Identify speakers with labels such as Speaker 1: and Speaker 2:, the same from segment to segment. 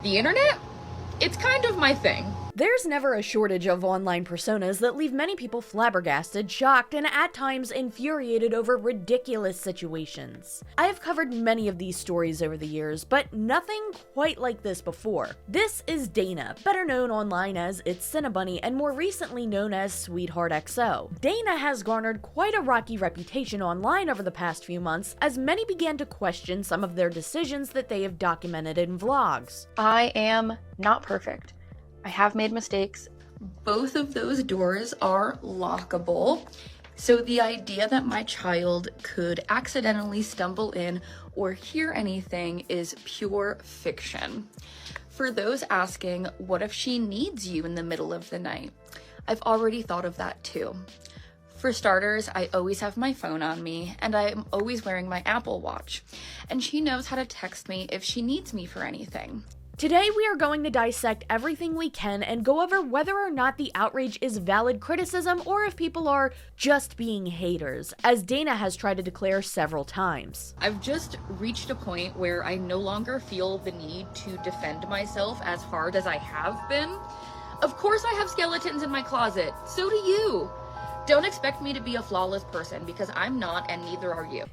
Speaker 1: The internet? It's kind of my thing.
Speaker 2: There's never a shortage of online personas that leave many people flabbergasted, shocked, and at times infuriated over ridiculous situations. I have covered many of these stories over the years, but nothing quite like this before. This is Dana, better known online as ItsSinnaBunny and more recently known as Sweetheart XO. Dana has garnered quite a rocky reputation online over the past few months as many began to question some of their decisions that they have documented in vlogs.
Speaker 3: I am not perfect. I have made mistakes.
Speaker 1: Both of those doors are lockable. So the idea that my child could accidentally stumble in or hear anything is pure fiction. For those asking, what if she needs you in the middle of the night? I've already thought of that too. For starters, I always have my phone on me, and I'm always wearing my Apple Watch. And she knows how to text me if she needs me for anything.
Speaker 2: Today we are going to dissect everything we can and go over whether or not the outrage is valid criticism or if people are just being haters, as Dana has tried to declare several times.
Speaker 1: I've just reached a point where I no longer feel the need to defend myself as hard as I have been. Of course I have skeletons in my closet, so do you. Don't expect me to be a flawless person because I'm not, and neither are you.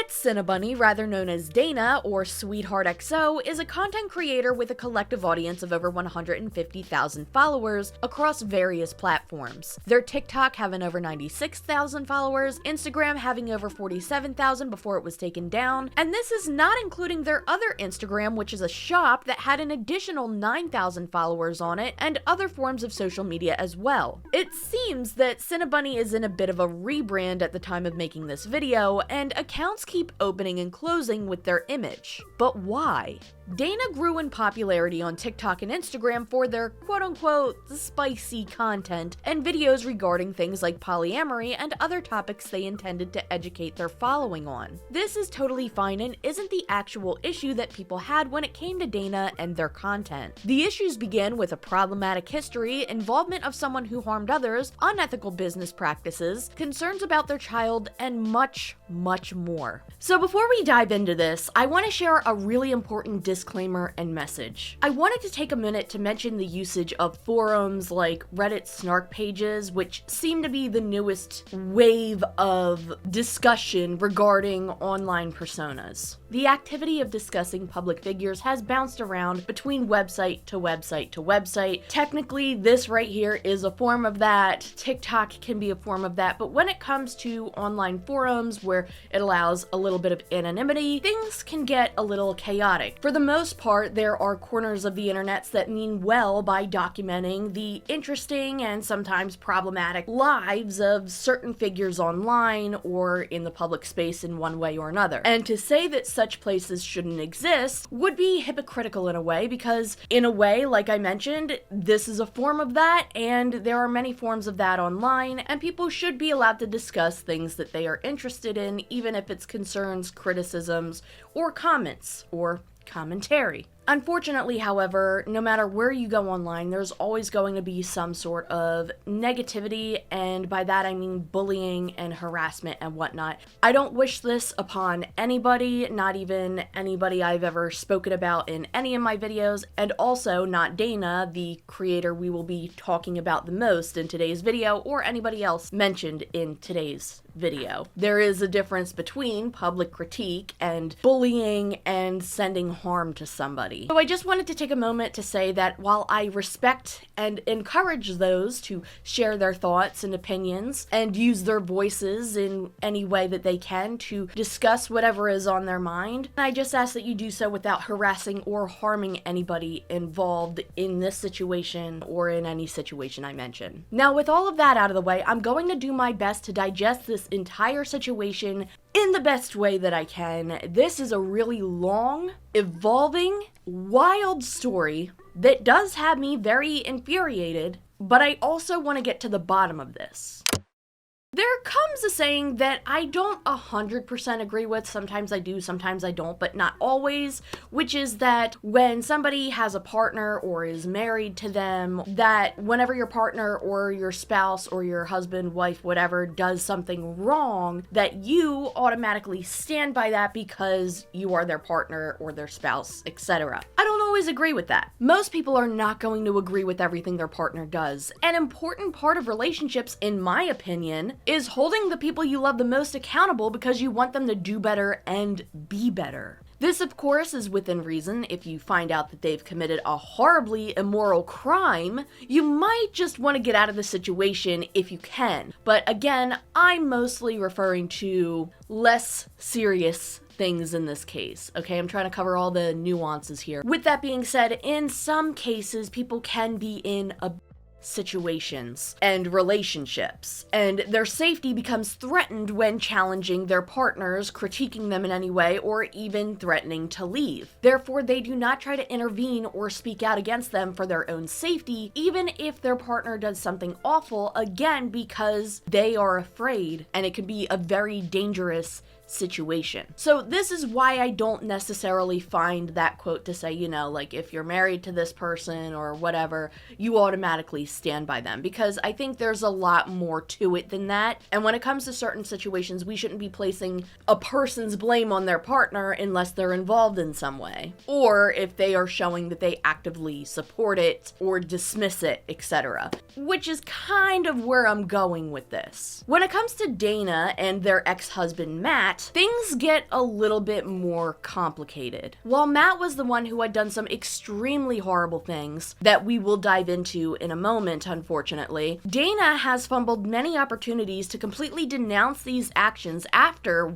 Speaker 2: ItsSinnaBunny, rather known as Dana, or Sweetheart XO, is a content creator with a collective audience of over 150,000 followers across various platforms. Their TikTok having over 96,000 followers, Instagram having over 47,000 before it was taken down, and this is not including their other Instagram, which is a shop that had an additional 9,000 followers on it, and other forms of social media as well. It seems that SinnaBunny is in a bit of a rebrand at the time of making this video, and accounts keep opening and closing with their image. But why? Dana grew in popularity on TikTok and Instagram for their quote-unquote spicy content and videos regarding things like polyamory and other topics they intended to educate their following on. This is totally fine and isn't the actual issue that people had when it came to Dana and their content. The issues began with a problematic history, involvement of someone who harmed others, unethical business practices, concerns about their child, and much, much more. So before we dive into this, I want to share a really important disclaimer and message. I wanted to take a minute to mention the usage of forums like Reddit snark pages, which seem to be the newest wave of discussion regarding online personas. The activity of discussing public figures has bounced around between website to website to website. Technically, this right here is a form of that. TikTok can be a form of that, but when it comes to online forums where it allows a little bit of anonymity, things can get a little chaotic. For the most part, there are corners of the internets that mean well by documenting the interesting and sometimes problematic lives of certain figures online or in the public space in one way or another. And to say that such places shouldn't exist would be hypocritical in a way because, in a way, like I mentioned, this is a form of that and there are many forms of that online, and people should be allowed to discuss things that they are interested in, even if it's concerns, criticisms, or comments, or commentary. Unfortunately, however, no matter where you go online, there's always going to be some sort of negativity, and by that I mean bullying and harassment and whatnot. I don't wish this upon anybody, not even anybody I've ever spoken about in any of my videos, and also not Dana, the creator we will be talking about the most in today's video, or anybody else mentioned in today's video. There is a difference between public critique and bullying and sending harm to somebody. So I just wanted to take a moment to say that while I respect and encourage those to share their thoughts and opinions and use their voices in any way that they can to discuss whatever is on their mind, I just ask that you do so without harassing or harming anybody involved in this situation or in any situation I mention. Now, with all of that out of the way, I'm going to do my best to digest this entire situation in the best way that I can. This is a really long, evolving, wild story that does have me very infuriated, but I also want to get to the bottom of this. There comes a saying that I don't 100% agree with. Sometimes I do, sometimes I don't, but not always, which is that when somebody has a partner or is married to them, that whenever your partner or your spouse or your husband, wife, whatever, does something wrong, that you automatically stand by that because you are their partner or their spouse, etc. I don't always agree with that. Most people are not going to agree with everything their partner does. An important part of relationships, in my opinion, is holding the people you love the most accountable because you want them to do better and be better. This, of course, is within reason. If you find out that they've committed a horribly immoral crime, you might just want to get out of the situation if you can. But again, I'm mostly referring to less serious things in this case, okay? I'm trying to cover all the nuances here. With that being said, in some cases, people can be in situations and relationships, and their safety becomes threatened when challenging their partners, critiquing them in any way, or even threatening to leave. Therefore, they do not try to intervene or speak out against them for their own safety, even if their partner does something awful, again, because they are afraid, and it can be a very dangerous situation. So this is why I don't necessarily find that quote to say, like, if you're married to this person or whatever, you automatically stand by them, because I think there's a lot more to it than that. And when it comes to certain situations, we shouldn't be placing a person's blame on their partner unless they're involved in some way, or if they are showing that they actively support it or dismiss it, etc. Which is kind of where I'm going with this. When it comes to Dana and their ex-husband Matt, things get a little bit more complicated. While Matt was the one who had done some extremely horrible things that we will dive into in a moment, unfortunately, Dana has fumbled many opportunities to completely denounce these actions after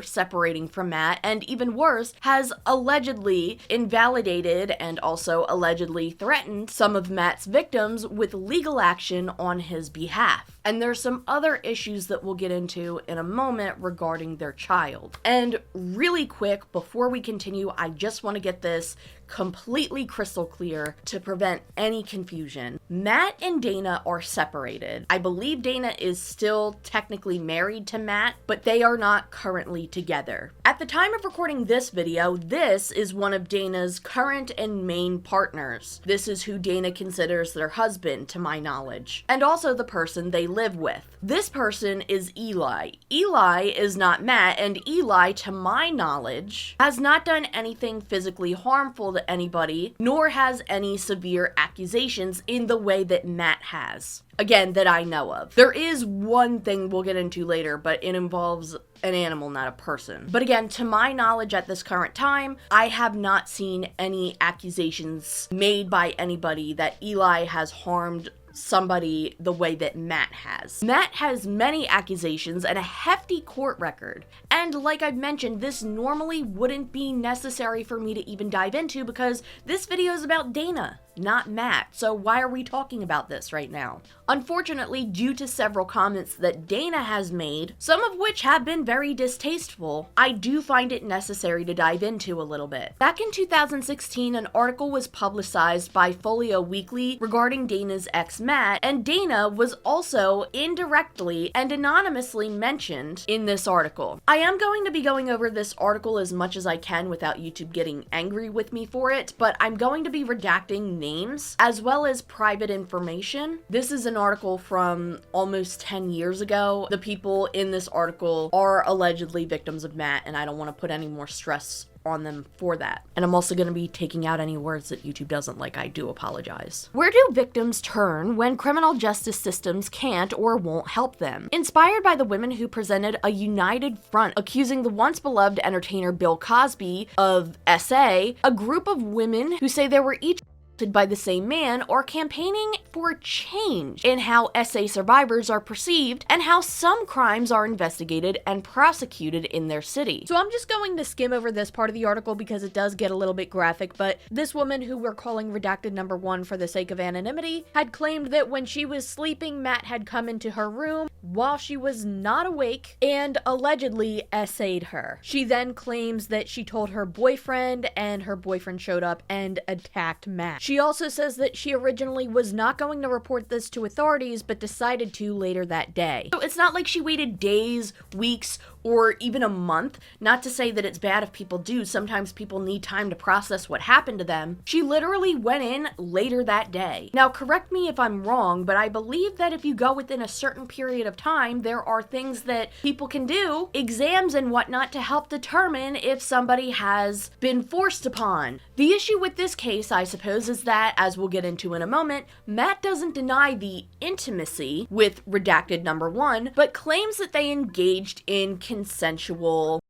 Speaker 2: separating from Matt, and even worse, has allegedly invalidated and also allegedly threatened some of Matt's victims with legal action on his behalf. And there's some other issues that we'll get into in a moment regarding their child. And really quick, before we continue, I just want to get this completely crystal clear to prevent any confusion. Matt and Dana are separated. I believe Dana is still technically married to Matt, but they are not currently together. At the time of recording this video, this is one of Dana's current and main partners. This is who Dana considers their husband, to my knowledge, and also the person they live with. This person is Eli. Eli is not Matt, and Eli, to my knowledge, has not done anything physically harmful to anybody, nor has any severe accusations in the way that Matt has. Again, that I know of. There is one thing we'll get into later, but it involves an animal, not a person. But again, to my knowledge at this current time, I have not seen any accusations made by anybody that Eli has harmed somebody the way that Matt has. Matt has many accusations and a hefty court record. And like I've mentioned, this normally wouldn't be necessary for me to even dive into because this video is about Dana, not Matt. So why are we talking about this right now? Unfortunately, due to several comments that Dana has made, some of which have been very distasteful, I do find it necessary to dive into a little bit. Back in 2016, an article was publicized by Folio Weekly regarding Dana's ex Matt, and Dana was also indirectly and anonymously mentioned in this article. I am going to be going over this article as much as I can without YouTube getting angry with me for it, but I'm going to be redacting names as well as private information. This is an article from almost 10 years ago. The people in this article are allegedly victims of Matt, and I don't want to put any more stress on them for that. And I'm also going to be taking out any words that YouTube doesn't like. I do apologize. Where do victims turn when criminal justice systems can't or won't help them? Inspired by the women who presented a united front accusing the once beloved entertainer Bill Cosby of SA, a group of women who say they were each by the same man are campaigning for change in how SA survivors are perceived and how some crimes are investigated and prosecuted in their city. So I'm just going to skim over this part of the article because it does get a little bit graphic, but this woman, who we're calling redacted number 1 for the sake of anonymity, had claimed that when she was sleeping, Matt had come into her room while she was not awake and allegedly SA'd her. She then claims that she told her boyfriend, and her boyfriend showed up and attacked Matt. She also says that she originally was not going to report this to authorities, but decided to later that day. So it's not like she waited days, weeks, or even a month. Not to say that it's bad if people do. Sometimes people need time to process what happened to them. She literally went in later that day. Now, correct me if I'm wrong, but I believe that if you go within a certain period of time, there are things that people can do, exams and whatnot, to help determine if somebody has been forced upon. The issue with this case, I suppose, is that, as we'll get into in a moment, Matt doesn't deny the intimacy with redacted number 1, but claims that they engaged in consensual.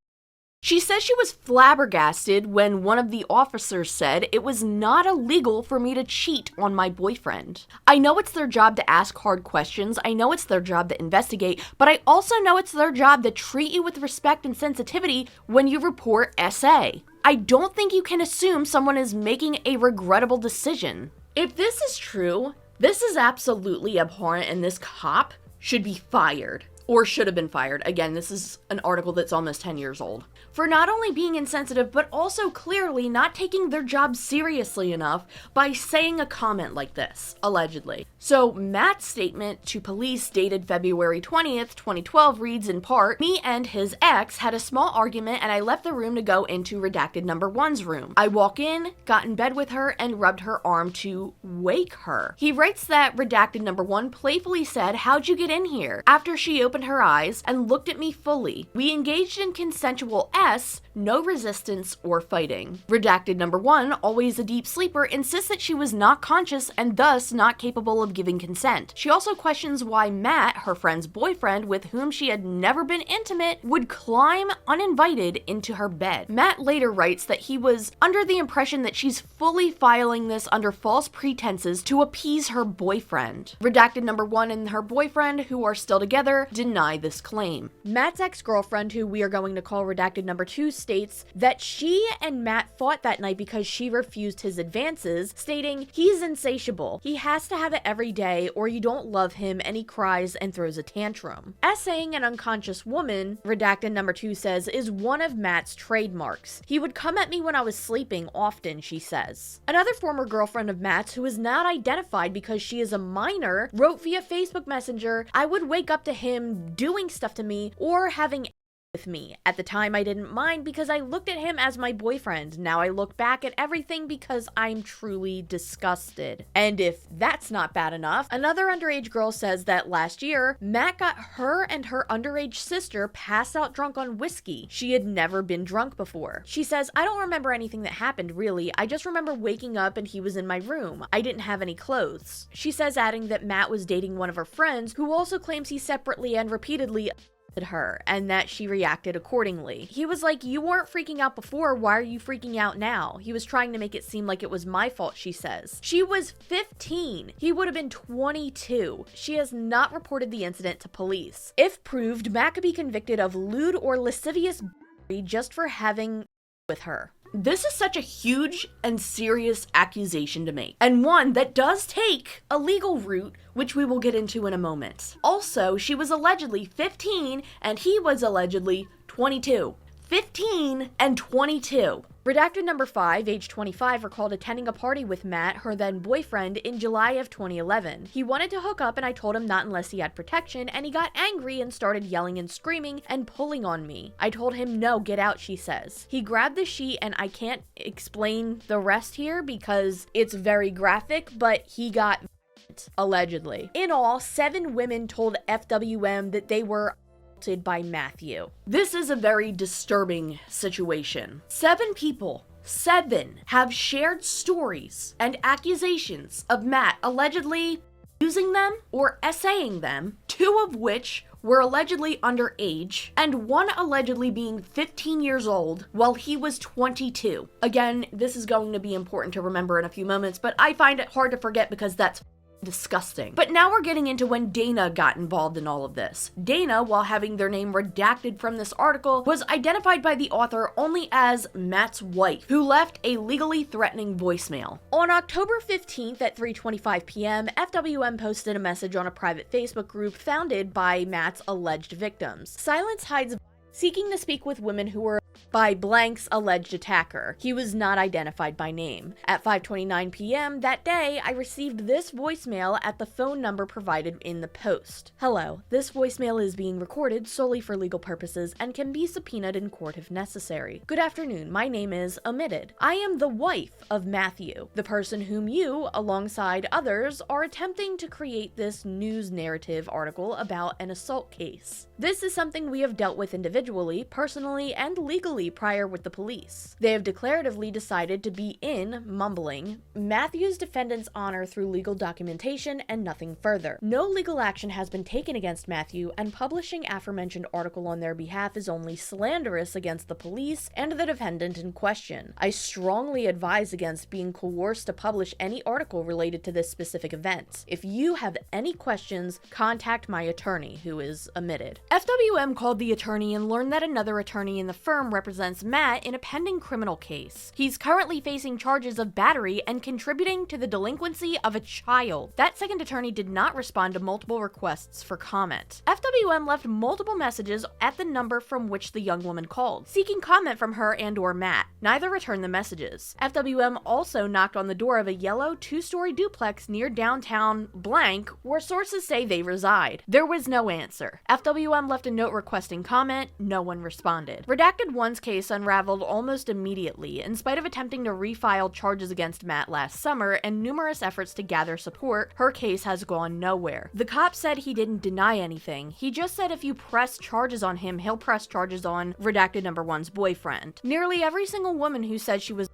Speaker 2: She says she was flabbergasted when one of the officers said it was not illegal for me to cheat on my boyfriend. I know it's their job to ask hard questions, I know it's their job to investigate, but I also know it's their job to treat you with respect and sensitivity when you report SA. I don't think you can assume someone is making a regrettable decision. If this is true, this is absolutely abhorrent, and this cop should be fired. Or should have been fired. Again, this is an article that's almost 10 years old. For not only being insensitive, but also clearly not taking their job seriously enough by saying a comment like this, allegedly. So Matt's statement to police dated February 20th, 2012 reads in part, "Me and his ex had a small argument and I left the room to go into redacted number 1's room. I walk in, got in bed with her, and rubbed her arm to wake her." He writes that redacted number 1 playfully said, "How'd you get in here?" After she opened her eyes and looked at me fully. We engaged in consensual no resistance or fighting. Redacted number 1, always a deep sleeper, insists that she was not conscious and thus not capable of giving consent. She also questions why Matt, her friend's boyfriend with whom she had never been intimate, would climb uninvited into her bed. Matt later writes that he was under the impression that she's fully filing this under false pretenses to appease her boyfriend. Redacted number 1 and her boyfriend, who are still together, deny this claim. Matt's ex-girlfriend, who we are going to call redacted number 2, states that she and Matt fought that night because she refused his advances, stating, "He's insatiable. He has to have it every day or you don't love him, and he cries and throws a tantrum." Essaying an unconscious woman, redacted number 2 says, is one of Matt's trademarks. "He would come at me when I was sleeping often," she says. Another former girlfriend of Matt's, who is not identified because she is a minor, wrote via Facebook Messenger, "I would wake up to him doing stuff to me or having with me. At the time I didn't mind because I looked at him as my boyfriend. Now I look back at everything because I'm truly disgusted." And if that's not bad enough, another underage girl says that last year, Matt got her and her underage sister passed out drunk on whiskey. She had never been drunk before. She says, "I don't remember anything that happened really. I just remember waking up and he was in my room. I didn't have any clothes." She says, adding that Matt was dating one of her friends who also claims he separately and repeatedly her, and that she reacted accordingly. He was like, "You weren't freaking out before, why are you freaking out now?" He was trying to make it seem like it was my fault, she says. She was 15. He would have been 22. She has not reported the incident to police. If proved, Matt could be convicted of lewd or lascivious just for having with her. This is such a huge and serious accusation to make, and one that does take a legal route, which we will get into in a moment. Also, she was allegedly 15 and he was allegedly 22. 15 and 22. Redacted number 5, age 25, recalled attending a party with Matt, her then boyfriend, in July of 2011. He wanted to hook up and I told him not unless he had protection, and he got angry and started yelling and screaming and pulling on me. I told him, "No, get out," she says. He grabbed the sheet, and I can't explain the rest here because it's very graphic, but he got allegedly. In all, 7 women told FWM that they were by Matthew. This is a very disturbing situation. 7 people, 7, have shared stories and accusations of Matt allegedly using them or essaying them, 2 of which were allegedly underage, and 1 allegedly being 15 years old while he was 22. Again, this is going to be important to remember in a few moments, but I find it hard to forget because that's disgusting. But now we're getting into when Dana got involved in all of this. Dana, while having their name redacted from this article, was identified by the author only as Matt's wife, who left a legally threatening voicemail. On October 15th at 3:25 p.m., FWM posted a message on a private Facebook group founded by Matt's alleged victims. Silence hides, seeking to speak with women who were by blank's alleged attacker. He was not identified by name. At 5:29 p.m. that day, I received this voicemail at the phone number provided in the post. Hello, this voicemail is being recorded solely for legal purposes and can be subpoenaed in court if necessary. Good afternoon, my name is Omitted. I am the wife of Matthew, the person whom you, alongside others, are attempting to create this news narrative article about an assault case. This is something we have dealt with individually, personally, and legally prior with the police. They have declaratively decided to be mumbling, Matthew's defendant's honor through legal documentation and nothing further. No legal action has been taken against Matthew, and publishing aforementioned article on their behalf is only slanderous against the police and the defendant in question. I strongly advise against being coerced to publish any article related to this specific event. If you have any questions, contact my attorney, who is Omitted. FWM called the attorney and learned that another attorney in the firm represents Matt in a pending criminal case. He's currently facing charges of battery and contributing to the delinquency of a child. That second attorney did not respond to multiple requests for comment. FWM left multiple messages at the number from which the young woman called, seeking comment from her and/or Matt. Neither returned the messages. FWM also knocked on the door of a yellow 2-story duplex near downtown blank, where sources say they reside. There was no answer. FWM left a note requesting comment. No one responded. Redacted 1's case unraveled almost immediately, in spite of attempting to refile charges against Matt last summer and numerous efforts to gather support. Her case has gone nowhere. The cop said he didn't deny anything. He just said if you press charges on him, he'll press charges on redacted number 1's boyfriend. Nearly every single woman who said she was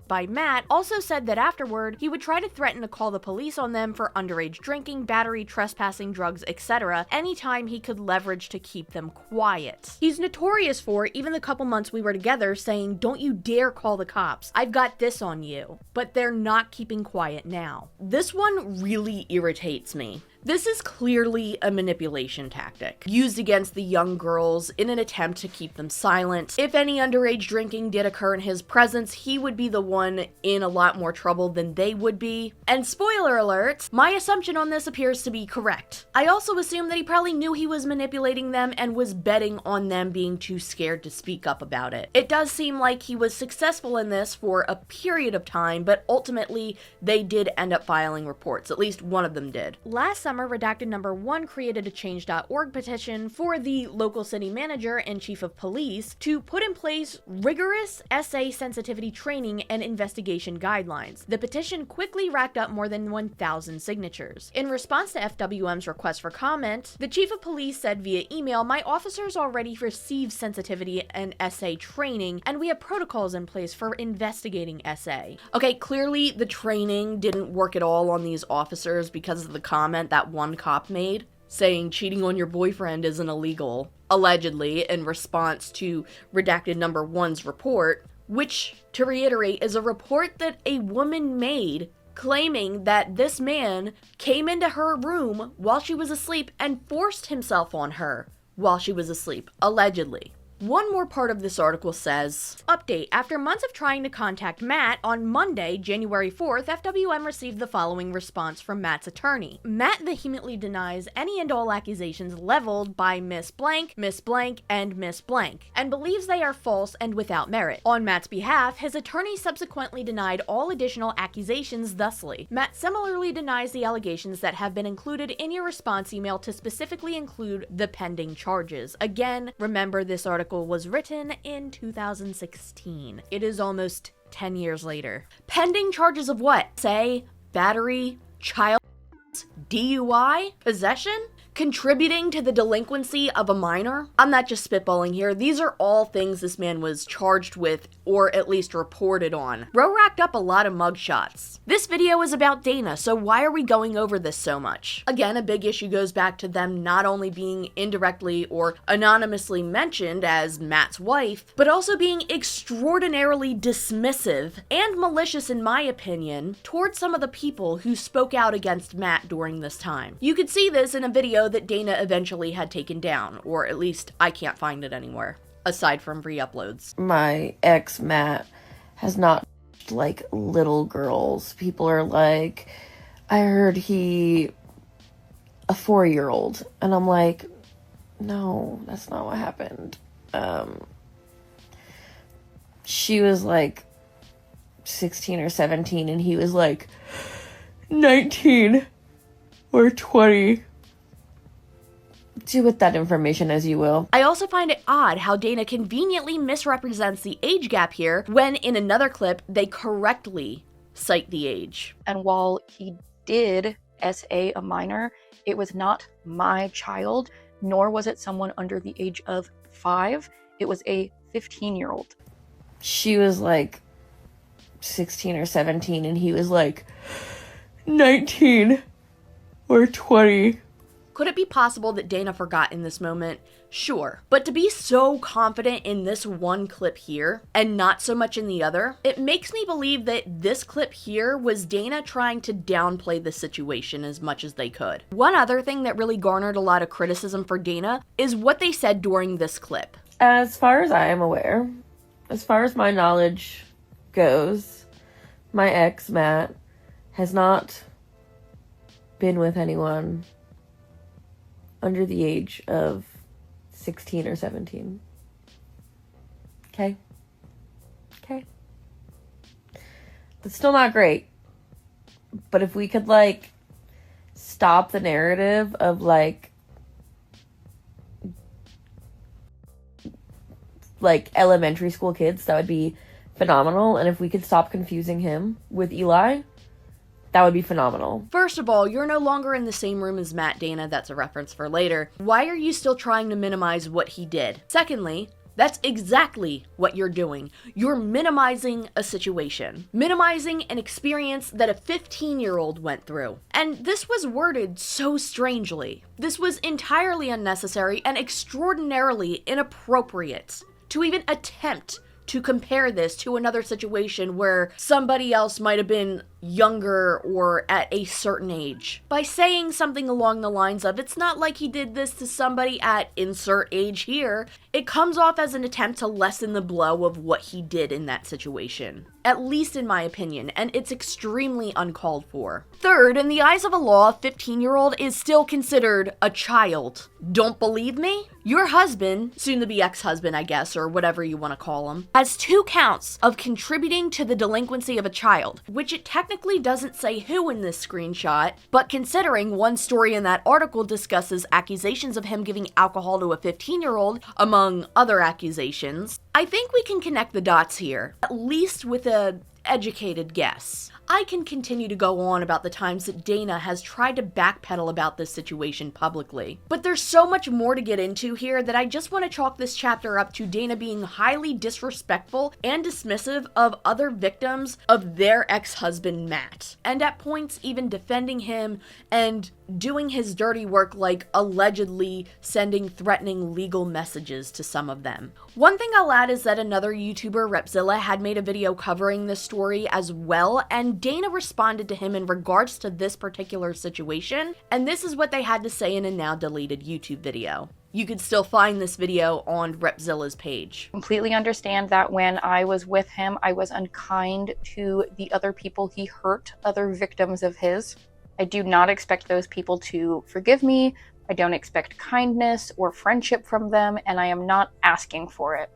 Speaker 2: by Matt also said that afterward, he would try to threaten to call the police on them for underage drinking, battery, trespassing, drugs, etc. anytime he could leverage to keep them quiet. He's notorious for, even the couple months we were together, saying, "Don't you dare call the cops. I've got this on you." But they're not keeping quiet now. This one really irritates me. This is clearly a manipulation tactic, used against the young girls in an attempt to keep them silent. If any underage drinking did occur in his presence, he would be the one in a lot more trouble than they would be. And spoiler alert, my assumption on this appears to be correct. I also assume that he probably knew he was manipulating them and was betting on them being too scared to speak up about it. It does seem like he was successful in this for a period of time, but ultimately they did end up filing reports. At least one of them did. Last summer, redacted number 1 created a change.org petition for the local city manager and chief of police to put in place rigorous SA sensitivity training and investigation guidelines. The petition quickly racked up more than 1,000 signatures. In response to FWM's request for comment, the chief of police said via email, "My officers already received sensitivity and SA training, and we have protocols in place for investigating SA." Okay, clearly the training didn't work at all on these officers because of the comment that one cop made, saying cheating on your boyfriend isn't illegal, allegedly, in response to redacted number 1's report, which, to reiterate, is a report that a woman made claiming that this man came into her room while she was asleep and forced himself on her while she was asleep, allegedly. One more part of this article says, update, after months of trying to contact Matt, on Monday, January 4th, FWM received the following response from Matt's attorney. Matt vehemently denies any and all accusations leveled by Miss Blank, and Miss Blank, and believes they are false and without merit. On Matt's behalf, his attorney subsequently denied all additional accusations thusly. Matt similarly denies the allegations that have been included in your response email to specifically include the pending charges. Again, remember this article was written in 2016. It is almost 10 years later. Pending charges of what? Say, battery, child, DUI, possession? Contributing to the delinquency of a minor? I'm not just spitballing here. These are all things this man was charged with, or at least reported on. Roe racked up a lot of mugshots. This video is about Dana, so why are we going over this so much? Again, a big issue goes back to them not only being indirectly or anonymously mentioned as Matt's wife, but also being extraordinarily dismissive and malicious, in my opinion, towards some of the people who spoke out against Matt during this time. You could see this in a video that Dana eventually had taken down, or at least I can't find it anywhere, aside from re-uploads.
Speaker 4: My ex, Matt, has not like little girls. People are like, I heard he a 4-year-old, and I'm like, no, that's not what happened. She was like 16 or 17 and he was like 19 or 20. Do with that information as you will.
Speaker 2: I also find it odd how Dana conveniently misrepresents the age gap here when in another clip they correctly cite the age.
Speaker 3: And while he did SA a minor, it was not my child, nor was it someone under the age of 5. It was a 15-year-old.
Speaker 4: She was like 16 or 17 and he was like 19 or 20.
Speaker 2: Could it be possible that Dana forgot in this moment? Sure. But to be so confident in this one clip here and not so much in the other, it makes me believe that this clip here was Dana trying to downplay the situation as much as they could. One other thing that really garnered a lot of criticism for Dana is what they said during this clip.
Speaker 4: As far as I am aware, as far as my knowledge goes, my ex, Matt, has not been with anyone under the age of 16 or 17. Okay? Okay. That's still not great. But if we could, like, stop the narrative of, like elementary school kids, that would be phenomenal. And if we could stop confusing him with Eli, that would be phenomenal.
Speaker 2: First of all, you're no longer in the same room as Matt, Dana. That's a reference for later. Why are you still trying to minimize what he did? Secondly, that's exactly what you're doing. You're minimizing a situation. Minimizing an experience that a 15-year-old went through. And this was worded so strangely. This was entirely unnecessary and extraordinarily inappropriate to even attempt to compare this to another situation where somebody else might have been younger or at a certain age. By saying something along the lines of, it's not like he did this to somebody at insert age here, it comes off as an attempt to lessen the blow of what he did in that situation. At least in my opinion, and it's extremely uncalled for. Third, in the eyes of a law, a 15-year-old is still considered a child. Don't believe me? Your husband, soon to be ex-husband I guess, or whatever you want to call him, has 2 counts of contributing to the delinquency of a child, which it technically doesn't say who in this screenshot, but considering one story in that article discusses accusations of him giving alcohol to a 15-year-old, among other accusations, I think we can connect the dots here, at least with a educated guess. I can continue to go on about the times that Dana has tried to backpedal about this situation publicly, but there's so much more to get into here that I just want to chalk this chapter up to Dana being highly disrespectful and dismissive of other victims of their ex-husband Matt, and at points even defending him and doing his dirty work, like allegedly sending threatening legal messages to some of them. One thing I'll add is that another YouTuber, Repzilla, had made a video covering this story as well, and Dana responded to him in regards to this particular situation, and this is what they had to say in a now deleted YouTube video. You can still find this video on Repzilla's page.
Speaker 3: Completely understand that when I was with him, I was unkind to the other people he hurt, other victims of his. I do not expect those people to forgive me. I don't expect kindness or friendship from them, and I am not asking for it.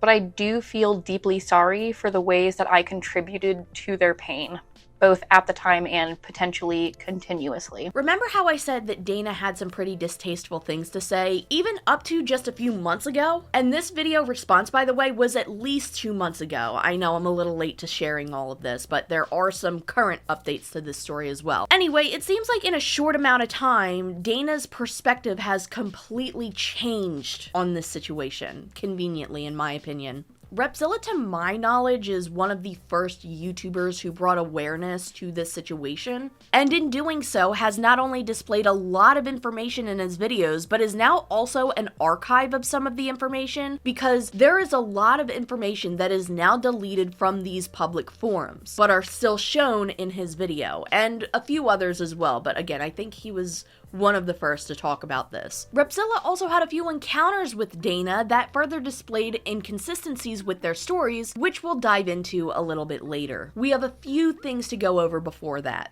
Speaker 3: But I do feel deeply sorry for the ways that I contributed to their pain, both at the time and potentially continuously.
Speaker 2: Remember how I said that Dana had some pretty distasteful things to say, even up to just a few months ago? And this video response, by the way, was at least 2 months ago. I know I'm a little late to sharing all of this, but there are some current updates to this story as well. Anyway, it seems like in a short amount of time, Dana's perspective has completely changed on this situation, conveniently in my opinion. Repzilla, to my knowledge, is one of the first YouTubers who brought awareness to this situation, and in doing so has not only displayed a lot of information in his videos, but is now also an archive of some of the information, because there is a lot of information that is now deleted from these public forums, but are still shown in his video, and a few others as well, but again, I think he was one of the first to talk about this. Repzilla also had a few encounters with Dana that further displayed inconsistencies with their stories, which we'll dive into a little bit later. We have a few things to go over before that.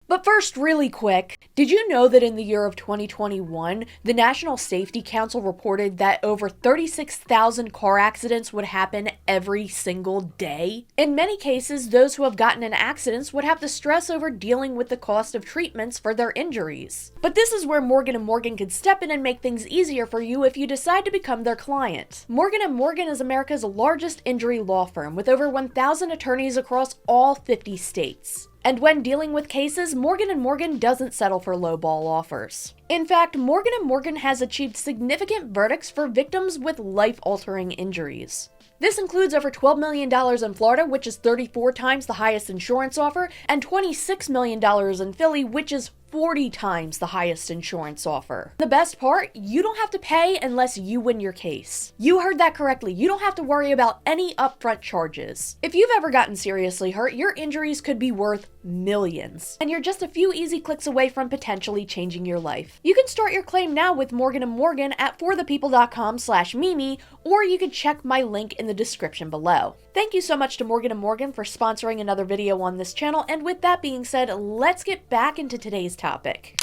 Speaker 2: But first, really quick, did you know that in the year of 2021, the National Safety Council reported that over 36,000 car accidents would happen every single day? In many cases, those who have gotten in accidents would have to stress over dealing with the cost of treatments for their injuries. But this is where Morgan & Morgan could step in and make things easier for you if you decide to become their client. Morgan & Morgan is America's largest injury law firm with over 1,000 attorneys across all 50 states. And when dealing with cases, Morgan & Morgan doesn't settle for lowball offers. In fact, Morgan & Morgan has achieved significant verdicts for victims with life-altering injuries. This includes over $12 million in Florida, which is 34 times the highest insurance offer, and $26 million in Philly, which is 40 times the highest insurance offer. The best part, you don't have to pay unless you win your case. You heard that correctly. You don't have to worry about any upfront charges. If you've ever gotten seriously hurt, your injuries could be worth millions, and you're just a few easy clicks away from potentially changing your life. You can start your claim now with Morgan & Morgan at forthepeople.com/Mimi, or you can check my link in the description below. Thank you so much to Morgan & Morgan for sponsoring another video on this channel, and with that being said, let's get back into today's topic.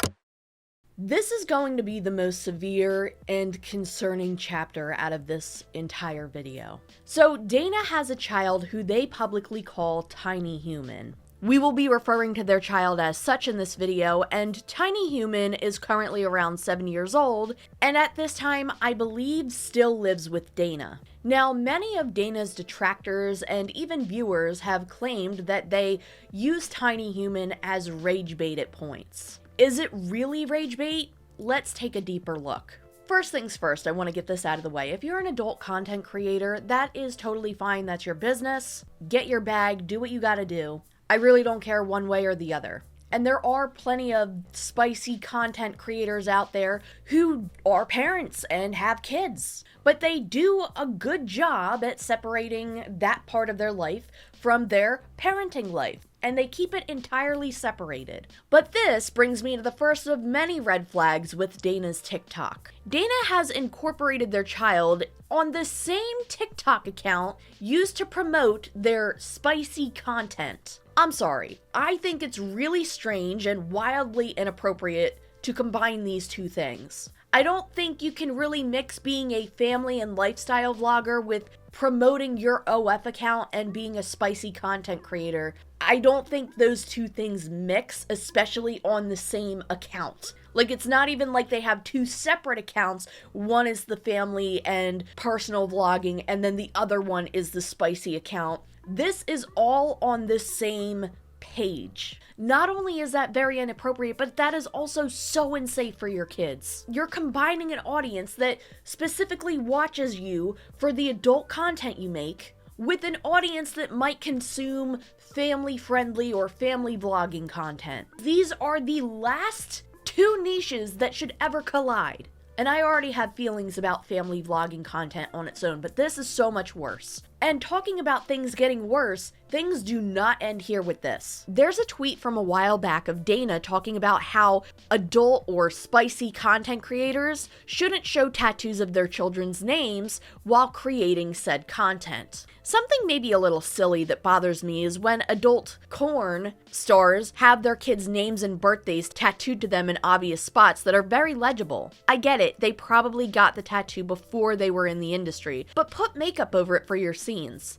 Speaker 2: This is going to be the most severe and concerning chapter out of this entire video. So Dana has a child who they publicly call Tiny Human. We will be referring to their child as such in this video, and Tiny Human is currently around 7 years old, and at this time, I believe still lives with Dana. Now, many of Dana's detractors and even viewers have claimed that they use Tiny Human as rage bait at points. Is it really rage bait? Let's take a deeper look. First things first, I want to get this out of the way. If you're an adult content creator, that is totally fine. That's your business. Get your bag, do what you gotta do. I really don't care one way or the other. And there are plenty of spicy content creators out there who are parents and have kids. But they do a good job at separating that part of their life from their parenting life. And they keep it entirely separated. But this brings me to the first of many red flags with Dana's TikTok. Dana has incorporated their child on the same TikTok account used to promote their spicy content. I'm sorry, I think it's really strange and wildly inappropriate to combine these two things. I don't think you can really mix being a family and lifestyle vlogger with promoting your OF account and being a spicy content creator. I don't think those two things mix, especially on the same account. Like, it's not even like they have two separate accounts. One is the family and personal vlogging, and then the other one is the spicy account. This is all on the same page. Not only is that very inappropriate, but that is also so unsafe for your kids. You're combining an audience that specifically watches you for the adult content you make with an audience that might consume family-friendly or family vlogging content. These are the last two niches that should ever collide. And I already have feelings about family vlogging content on its own, but this is so much worse. And talking about things getting worse, things do not end here with this. There's a tweet from a while back of Dana talking about how adult or spicy content creators shouldn't show tattoos of their children's names while creating said content. Something maybe a little silly that bothers me is when adult porn stars have their kids' names and birthdays tattooed to them in obvious spots that are very legible. I get it, they probably got the tattoo before they were in the industry, but put makeup over it for your scenes.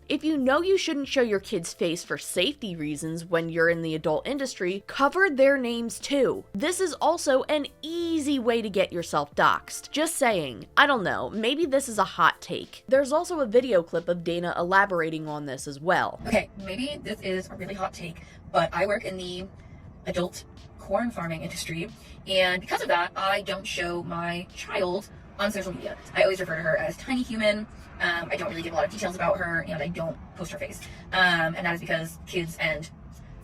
Speaker 2: If you know you shouldn't show your kid's face for safety reasons when you're in the adult industry, cover their names too. This is also an easy way to get yourself doxxed. Just saying. I don't know, maybe this is a hot take. There's also a video clip of Dana elaborating on this as well.
Speaker 1: Okay, maybe this is a really hot take, but I work in the adult corn farming industry, and because of that, I don't show my child on social media. I always refer to her as Tiny Human. I don't really give a lot of details about her, and I don't post her face. And that is because kids and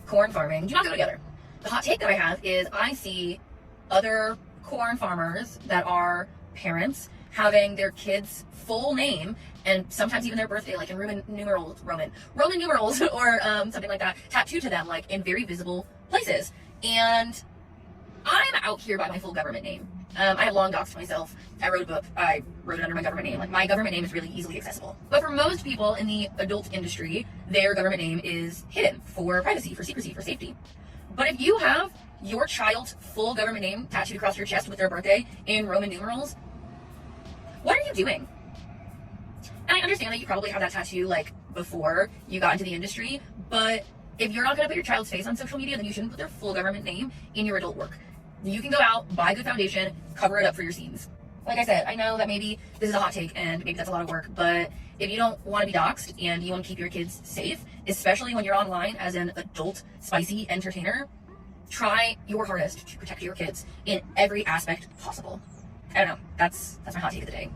Speaker 1: corn farming do not go together. The hot take that I have is I see other corn farmers that are parents having their kids' full name and sometimes even their birthday, like in Roman numerals, or something like that, tattooed to them, like in very visible places. And I'm out here by my full government name. I have long doxed myself. I wrote a book. I wrote it under my government name. Like, my government name is really easily accessible. But for most people in the adult industry, their government name is hidden for privacy, for secrecy, for safety. But if you have your child's full government name tattooed across your chest with their birthday in Roman numerals, what are you doing? And I understand that you probably had that tattoo like before you got into the industry, but if you're not going to put your child's face on social media, then you shouldn't put their full government name in your adult work. You can go out, buy a good foundation, cover it up for your scenes. Like I said, I know that maybe this is a hot take and maybe that's a lot of work, but if you don't want to be doxxed and you want to keep your kids safe, especially when you're online as an adult spicy entertainer, try your hardest to protect your kids in every aspect possible. I don't know. That's my hot take of the day.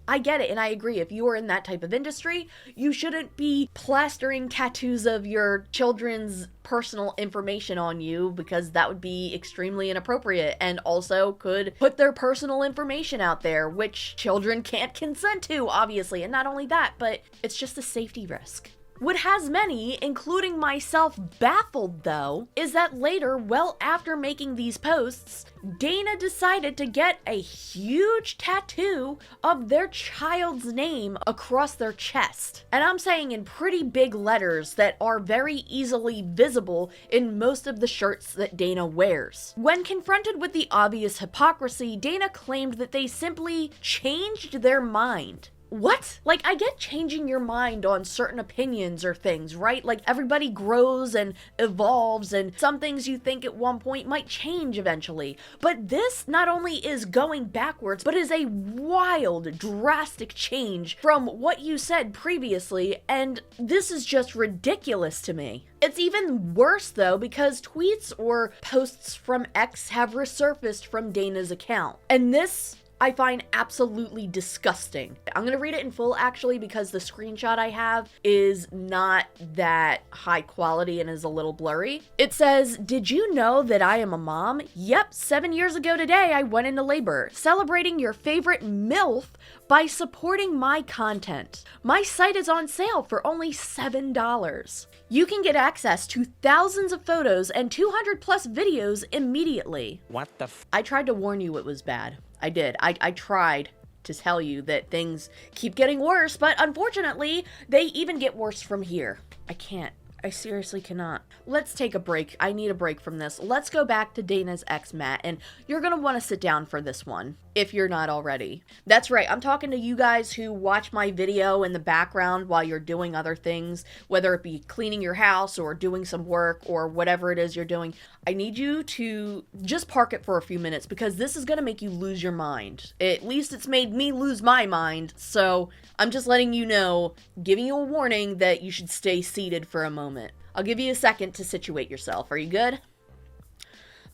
Speaker 2: I get it, and I agree. If you are in that type of industry, you shouldn't be plastering tattoos of your children's personal information on you, because that would be extremely inappropriate and also could put their personal information out there, which children can't consent to, obviously. And not only that, but it's just a safety risk. What has many, including myself, baffled, though, is that later, well after making these posts, Dana decided to get a huge tattoo of their child's name across their chest. And I'm saying in pretty big letters that are very easily visible in most of the shirts that Dana wears. When confronted with the obvious hypocrisy, Dana claimed that they simply changed their mind. What? Like, I get changing your mind on certain opinions or things, right? Like, everybody grows and evolves, and some things you think at one point might change eventually. But this not only is going backwards, but is a wild, drastic change from what you said previously, and this is just ridiculous to me. It's even worse, though, because tweets or posts from X have resurfaced from Dana's account. And this I find absolutely disgusting. I'm gonna read it in full, actually, because the screenshot I have is not that high quality and is a little blurry. It says, "Did you know that I am a mom? Yep, 7 years ago today I went into labor, celebrating your favorite MILF by supporting my content. My site is on sale for only $7. You can get access to thousands of photos and 200 plus videos immediately."
Speaker 5: What the
Speaker 2: I tried to warn you it was bad. I did. I tried to tell you that things keep getting worse, but unfortunately, they even get worse from here. I can't. I seriously cannot. Let's take a break. I need a break from this. Let's go back to Dana's ex, Matt, and you're gonna want to sit down for this one, if you're not already. That's right, I'm talking to you guys who watch my video in the background while you're doing other things, whether it be cleaning your house or doing some work or whatever it is you're doing. I need you to just park it for a few minutes, because this is gonna make you lose your mind. At least it's made me lose my mind, so I'm just letting you know, giving you a warning that you should stay seated for a moment. I'll give you a second to situate yourself. Are you good?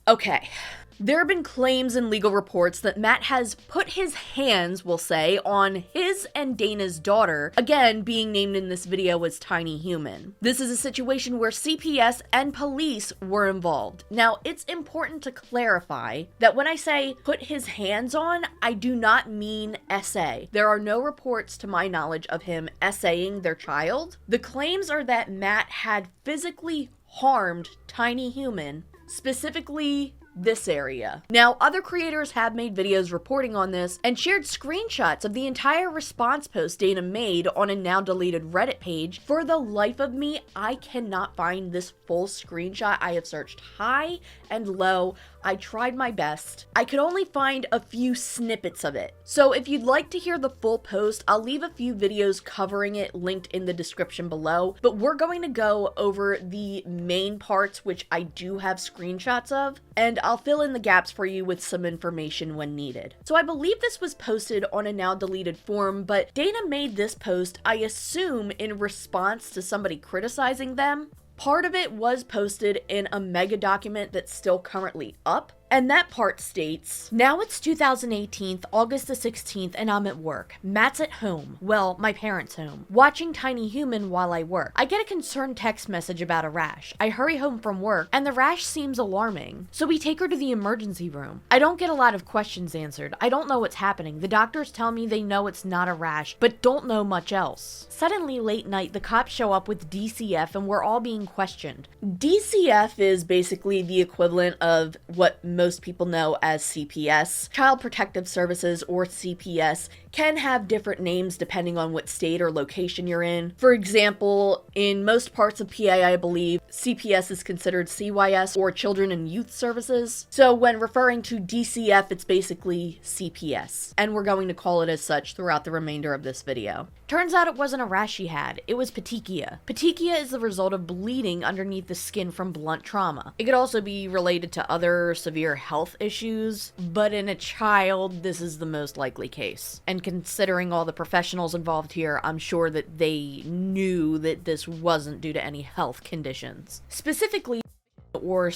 Speaker 2: Okay. There have been claims and legal reports that Matt has put his hands, we'll say, on his and Dana's daughter, again being named in this video as Tiny Human. This is a situation where CPS and police were involved. Now, it's important to clarify that when I say put his hands on, I do not mean essay. There are no reports to my knowledge of him essaying their child. The claims are that Matt had physically harmed Tiny Human, specifically this area. Now, other creators have made videos reporting on this and shared screenshots of the entire response post Dana made on a now deleted Reddit page. For the life of me, I cannot find this full screenshot. I have searched high and low. I tried my best. I could only find a few snippets of it. So if you'd like to hear the full post, I'll leave a few videos covering it linked in the description below, but we're going to go over the main parts, which I do have screenshots of, and I'll fill in the gaps for you with some information when needed. So I believe this was posted on a now deleted forum, but Dana made this post, I assume, in response to somebody criticizing them. Part of it was posted in a mega document that's still currently up, and that part states, "Now it's 2018, August the 16th, and I'm at work. Matt's at home. Well, my parents' home. Watching Tiny Human while I work. I get a concerned text message about a rash. I hurry home from work, and the rash seems alarming. So we take her to the emergency room. I don't get a lot of questions answered. I don't know what's happening. The doctors tell me they know it's not a rash, but don't know much else. Suddenly, late night, the cops show up with DCF, and we're all being questioned." DCF is basically the equivalent of what most people know as CPS. Child Protective Services, or CPS, can have different names depending on what state or location you're in. For example, in most parts of PA, I believe, CPS is considered CYS, or Children and Youth Services. So when referring to DCF, it's basically CPS, and we're going to call it as such throughout the remainder of this video. Turns out it wasn't a rash she had, it was petechia. Petechia is the result of bleeding underneath the skin from blunt trauma. It could also be related to other severe health issues, but in a child, this is the most likely case. And considering all the professionals involved here, I'm sure that they knew that this wasn't due to any health conditions. Specifically, or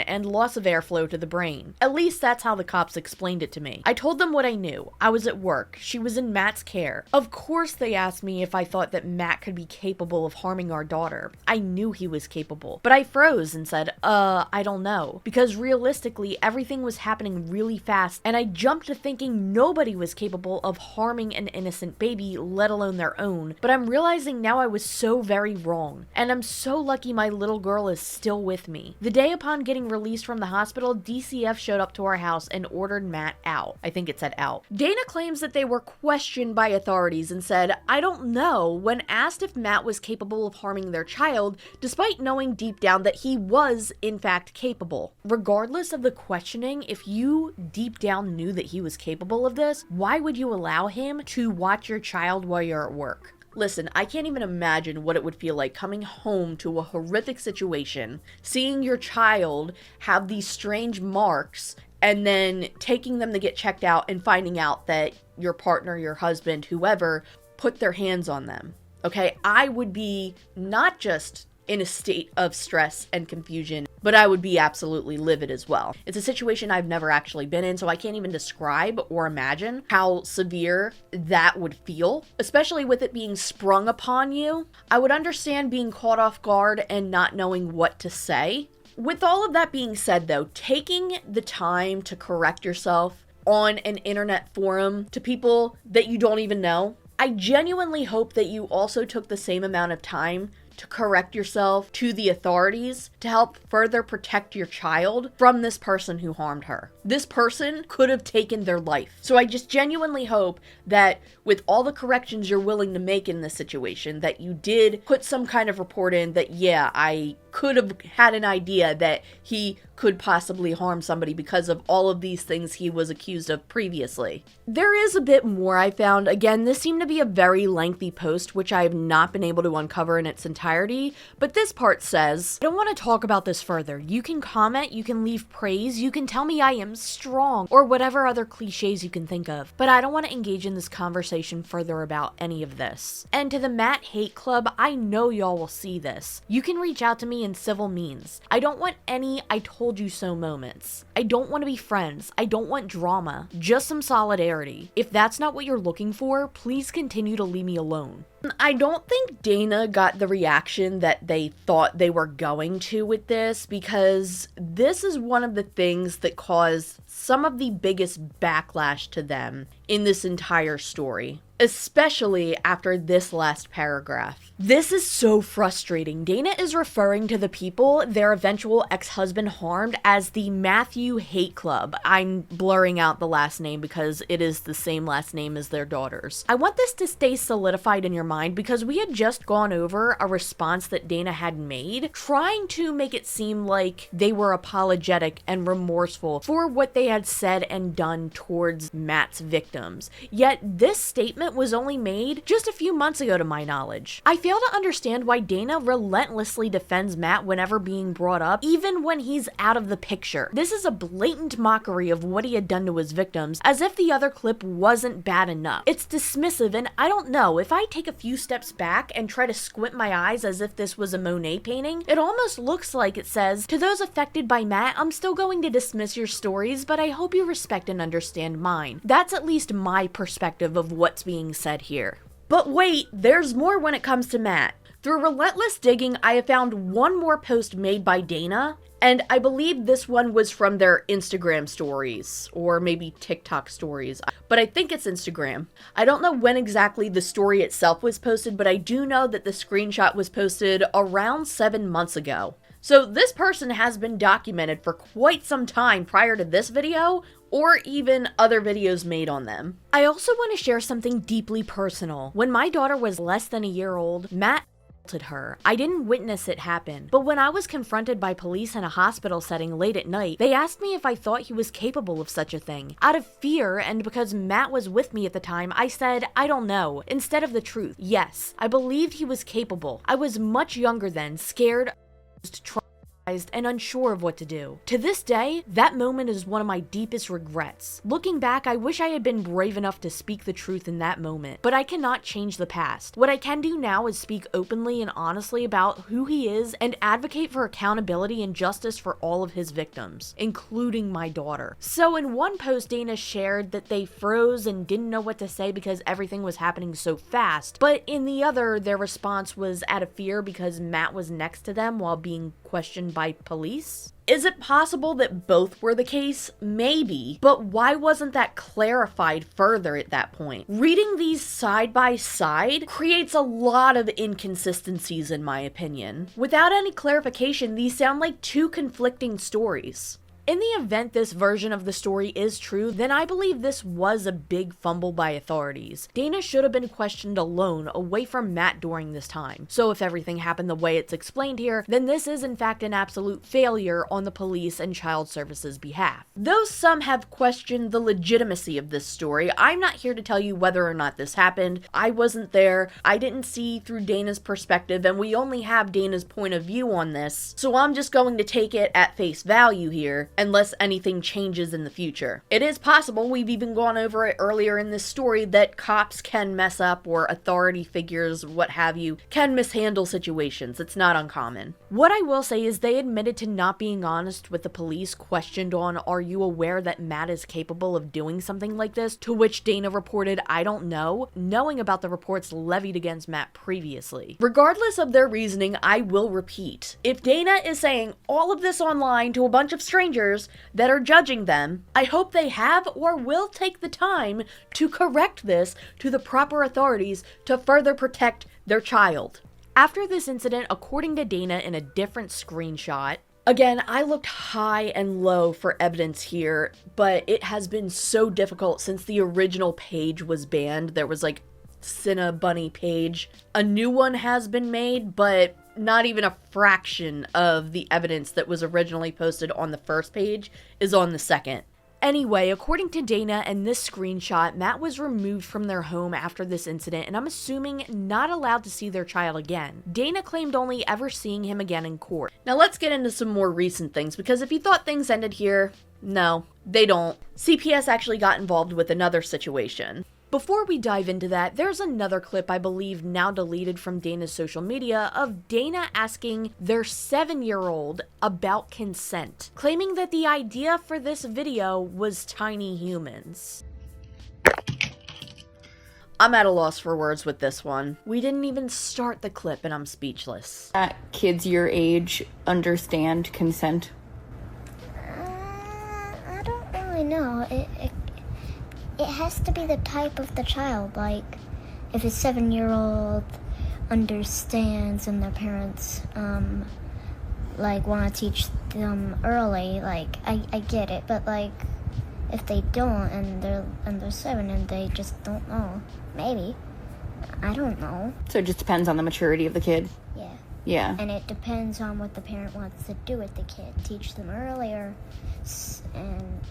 Speaker 2: and loss of airflow to the brain. At least that's how the cops explained it to me. I told them what I knew. I was at work. She was in Matt's care. Of course they asked me if I thought that Matt could be capable of harming our daughter. I knew he was capable, but I froze and said, I don't know. Because realistically, everything was happening really fast, and I jumped to thinking nobody was capable of harming an innocent baby, let alone their own. But I'm realizing now I was so very wrong. And I'm so lucky my little girl is still with me. The day upon getting released from the hospital, DCF showed up to our house and ordered Matt out. I think it said out. Dana claims that they were questioned by authorities and said, I don't know, when asked if Matt was capable of harming their child, despite knowing deep down that he was, in fact, capable. Regardless of the questioning, if you deep down knew that he was capable of this, why would you allow him to watch your child while you're at work? Listen, I can't even imagine what it would feel like coming home to a horrific situation, seeing your child have these strange marks, and then taking them to get checked out and finding out that your partner, your husband, whoever, put their hands on them. Okay, I would be not just in a state of stress and confusion, but I would be absolutely livid as well. It's a situation I've never actually been in, so I can't even describe or imagine how severe that would feel, especially with it being sprung upon you. I would understand being caught off guard and not knowing what to say. With all of that being said though, taking the time to correct yourself on an internet forum to people that you don't even know, I genuinely hope that you also took the same amount of time to correct yourself to the authorities to help further protect your child from this person who harmed her. This person could have taken their life. So I just genuinely hope that with all the corrections you're willing to make in this situation, that you did put some kind of report in that, yeah, I could have had an idea that he could possibly harm somebody because of all of these things he was accused of previously. There is a bit more I found. Again, this seemed to be a very lengthy post, which I have not been able to uncover in its entirety, but this part says, I don't want to talk about this further. You can comment, you can leave praise, you can tell me I am strong, or whatever other cliches you can think of, but I don't want to engage in this conversation further about any of this. And to the Matt Hate Club, I know y'all will see this. You can reach out to me in civil means. I don't want any I told you so moments. I don't want to be friends. I don't want drama. Just some solidarity. If that's not what you're looking for, please continue to leave me alone. I don't think Dana got the reaction that they thought they were going to with this, because this is one of the things that caused some of the biggest backlash to them in this entire story, especially after this last paragraph. This is so frustrating. Dana is referring to the people their eventual ex-husband harmed as the Matthew Hate Club. I'm blurring out the last name because it is the same last name as their daughters. I want this to stay solidified in your mind because we had just gone over a response that Dana had made, trying to make it seem like they were apologetic and remorseful for what they had said and done towards Matt's victims. Yet this statement was only made just a few months ago to my knowledge. I fail to understand why Dana relentlessly defends Matt whenever being brought up, even when he's out of the picture. This is a blatant mockery of what he had done to his victims, as if the other clip wasn't bad enough. It's dismissive, and I don't know, if I take a few steps back and try to squint my eyes as if this was a Monet painting, it almost looks like it says, to those affected by Matt, I'm still going to dismiss your stories, but I hope you respect and understand mine. That's at least my perspective of what's being said here. But wait, there's more when it comes to Matt. Through relentless digging, I have found one more post made by Dana, and I believe this one was from their Instagram stories, or maybe TikTok stories, but I think it's Instagram. I don't know when exactly the story itself was posted, but I do know that the screenshot was posted around 7 months ago. So this person has been documented for quite some time prior to this video, or even other videos made on them. I also want to share something deeply personal. When my daughter was less than a year old, Matt assaulted her. I didn't witness it happen, but when I was confronted by police in a hospital setting late at night, they asked me if I thought he was capable of such a thing. Out of fear, and because Matt was with me at the time, I said, I don't know, instead of the truth. Yes, I believed he was capable. I was much younger then, scared, and unsure of what to do. To this day, that moment is one of my deepest regrets. Looking back, I wish I had been brave enough to speak the truth in that moment, but I cannot change the past. What I can do now is speak openly and honestly about who he is and advocate for accountability and justice for all of his victims, including my daughter. So in one post, Dana shared that they froze and didn't know what to say because everything was happening so fast, but in the other, their response was out of fear because Matt was next to them while being questioned by police? Is it possible that both were the case? Maybe, but why wasn't that clarified further at that point? Reading these side by side creates a lot of inconsistencies in my opinion. Without any clarification, these sound like two conflicting stories. In the event this version of the story is true, then I believe this was a big fumble by authorities. Dana should have been questioned alone, away from Matt during this time. So if everything happened the way it's explained here, then this is in fact an absolute failure on the police and child services behalf. Though some have questioned the legitimacy of this story, I'm not here to tell you whether or not this happened. I wasn't there, I didn't see through Dana's perspective, and we only have Dana's point of view on this, so I'm just going to take it at face value here, unless anything changes in the future. It is possible, we've even gone over it earlier in this story, that cops can mess up or authority figures, what have you, can mishandle situations. It's not uncommon. What I will say is they admitted to not being honest with the police questioned on, are you aware that Matt is capable of doing something like this? To which Dana reported, I don't know, knowing about the reports levied against Matt previously. Regardless of their reasoning, I will repeat. If Dana is saying all of this online to a bunch of strangers that are judging them, I hope they have or will take the time to correct this to the proper authorities to further protect their child. After this incident, according to Dana in a different screenshot, again, I looked high and low for evidence here, but it has been so difficult since the original page was banned. There was like SinnaBunny page. A new one has been made, but not even a fraction of the evidence that was originally posted on the first page is on the second. Anyway, according to Dana and this screenshot, Matt was removed from their home after this incident, and I'm assuming not allowed to see their child again. Dana claimed only ever seeing him again in court. Now let's get into some more recent things, because if you thought things ended here, no, they don't. CPS actually got involved with another situation. Before we dive into that, there's another clip I believe now deleted from Dana's social media of Dana asking their 7-year-old about consent, claiming that the idea for this video was tiny humans. I'm at a loss for words with this one. We didn't even start the clip and I'm speechless.
Speaker 1: Kids your age understand consent?
Speaker 5: I don't really know. It has to be the type of the child. Like, if a 7-year-old understands and their parents, like, want to teach them early, like, I get it. But, like, if they don't and they're 7 and they just don't know, maybe. I don't know.
Speaker 1: So it just depends on the maturity of the kid?
Speaker 5: Yeah.
Speaker 1: Yeah.
Speaker 5: And it depends on what the parent wants to do with the kid. Teach them earlier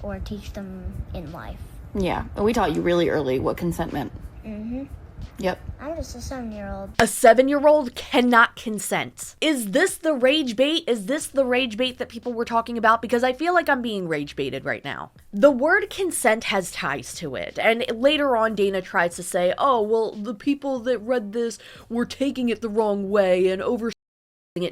Speaker 5: or teach them in life.
Speaker 1: Yeah, we taught you really early what consent meant.
Speaker 5: Mm-hmm.
Speaker 1: Yep.
Speaker 5: I'm just a 7-year-old.
Speaker 2: A 7-year-old cannot consent. Is this the rage bait? Is this the rage bait that people were talking about? Because I feel like I'm being rage baited right now. The word consent has ties to it, and later on Dana tries to say, oh, well, the people that read this were taking it the wrong way and over it.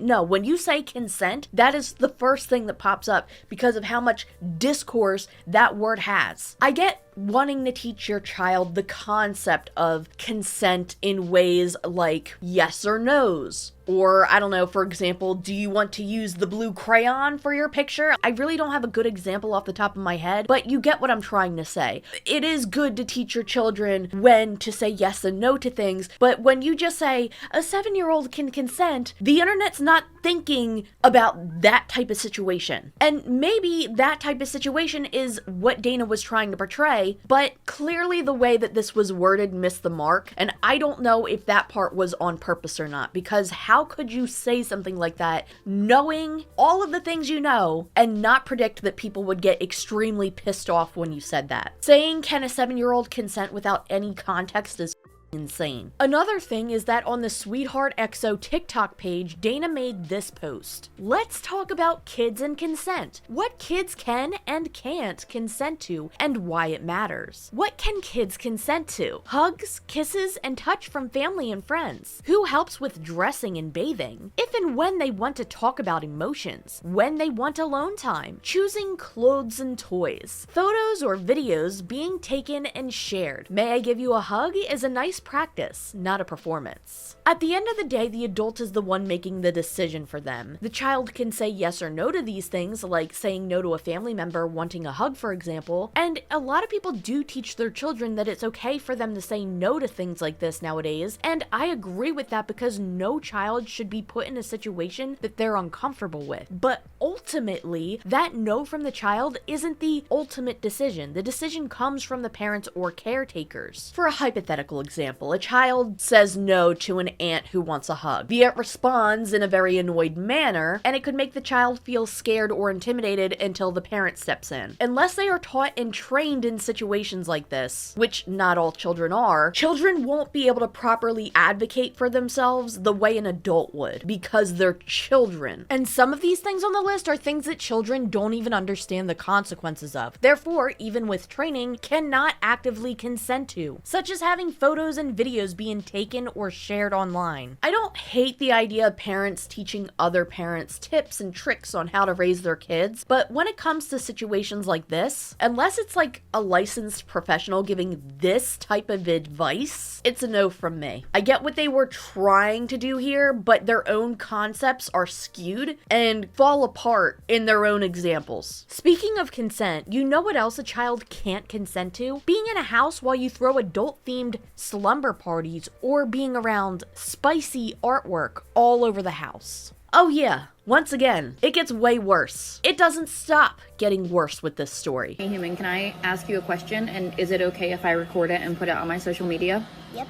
Speaker 2: No, when you say consent, that is the first thing that pops up because of how much discourse that word has. I get wanting to teach your child the concept of consent in ways like yes or no's. Or, I don't know, for example, do you want to use the blue crayon for your picture? I really don't have a good example off the top of my head, but you get what I'm trying to say. It is good to teach your children when to say yes and no to things, but when you just say, a 7-year-old can consent, the internet's not thinking about that type of situation. And maybe that type of situation is what Dana was trying to portray, but clearly the way that this was worded missed the mark, and I don't know if that part was on purpose or not, because how could you say something like that knowing all of the things you know and not predict that people would get extremely pissed off when you said that? Saying can a 7-year-old consent without any context is insane. Another thing is that on the Sweetheart XO TikTok page, Dana made this post. Let's talk about kids and consent. What kids can and can't consent to and why it matters. What can kids consent to? Hugs, kisses, and touch from family and friends. Who helps with dressing and bathing? If and when they want to talk about emotions. When they want alone time. Choosing clothes and toys. Photos or videos being taken and shared. May I give you a hug is a nice practice, not a performance. At the end of the day, the adult is the one making the decision for them. The child can say yes or no to these things, like saying no to a family member wanting a hug, for example, and a lot of people do teach their children that it's okay for them to say no to things like this nowadays, and I agree with that because no child should be put in a situation that they're uncomfortable with. But ultimately, that no from the child isn't the ultimate decision. The decision comes from the parents or caretakers. For a hypothetical example, a child says no to an aunt who wants a hug. The aunt responds in a very annoyed manner, and it could make the child feel scared or intimidated until the parent steps in. Unless they are taught and trained in situations like this, which not all children are, children won't be able to properly advocate for themselves the way an adult would, because they're children. And some of these things on the list are things that children don't even understand the consequences of. Therefore, even with training, cannot actively consent to, such as having photos and videos being taken or shared online. I don't hate the idea of parents teaching other parents tips and tricks on how to raise their kids, but when it comes to situations like this, unless it's like a licensed professional giving this type of advice, it's a no from me. I get what they were trying to do here, but their own concepts are skewed and fall apart in their own examples. Speaking of consent, you know what else a child can't consent to? Being in a house while you throw adult-themed slumber parties or being around spicy artwork all over the house. Oh yeah, once again, it gets way worse. It doesn't stop getting worse with this story.
Speaker 3: Hey Human, can I ask you a question? And is it okay if I record it and put it on my social media?
Speaker 5: Yep.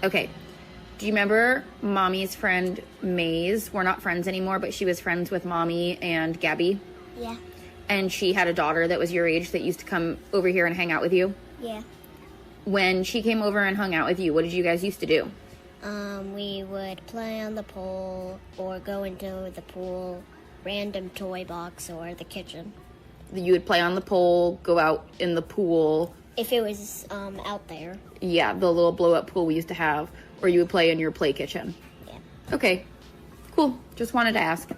Speaker 3: Okay. Do you remember Mommy's friend Maze? We're not friends anymore, but she was friends with Mommy and Gabby.
Speaker 5: Yeah.
Speaker 3: And she had a daughter that was your age that used to come over here and hang out with you.
Speaker 5: Yeah.
Speaker 3: When she came over and hung out with you, what did you guys used to do?
Speaker 5: We would play on the pole or go into the pool, random toy box, or the kitchen.
Speaker 3: You would play on the pole, go out in the pool.
Speaker 5: If it was out there.
Speaker 3: Yeah, the little blow-up pool we used to have. Or you would play in your play kitchen.
Speaker 5: Yeah.
Speaker 3: Okay, cool. Just wanted to ask.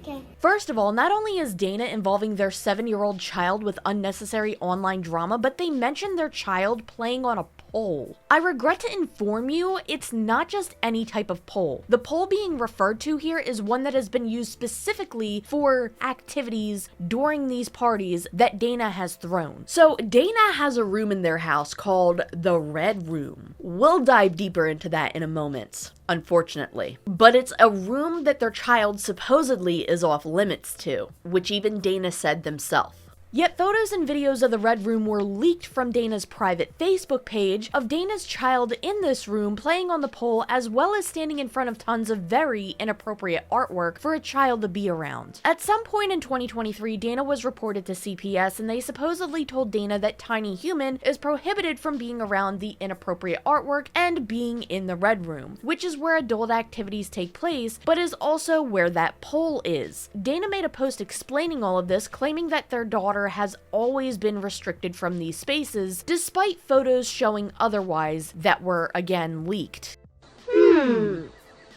Speaker 5: Okay.
Speaker 2: First of all, not only is Dana involving their 7-year-old child with unnecessary online drama, but they mention their child playing on a pole. I regret to inform you, it's not just any type of pole. The pole being referred to here is one that has been used specifically for activities during these parties that Dana has thrown. So Dana has a room in their house called the Red Room. We'll dive deeper into that in a moment, unfortunately. But it's a room that their child supposedly is off limits to, which even Dana said themselves. Yet photos and videos of the Red Room were leaked from Dana's private Facebook page of Dana's child in this room playing on the pole, as well as standing in front of tons of very inappropriate artwork for a child to be around. At some point in 2023, Dana was reported to CPS, and they supposedly told Dana that Tiny Human is prohibited from being around the inappropriate artwork and being in the Red Room, which is where adult activities take place, but is also where that pole is. Dana made a post explaining all of this, claiming that their daughter has always been restricted from these spaces, despite photos showing otherwise that were again leaked.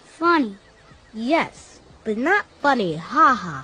Speaker 6: Funny. Yes, but not funny, haha.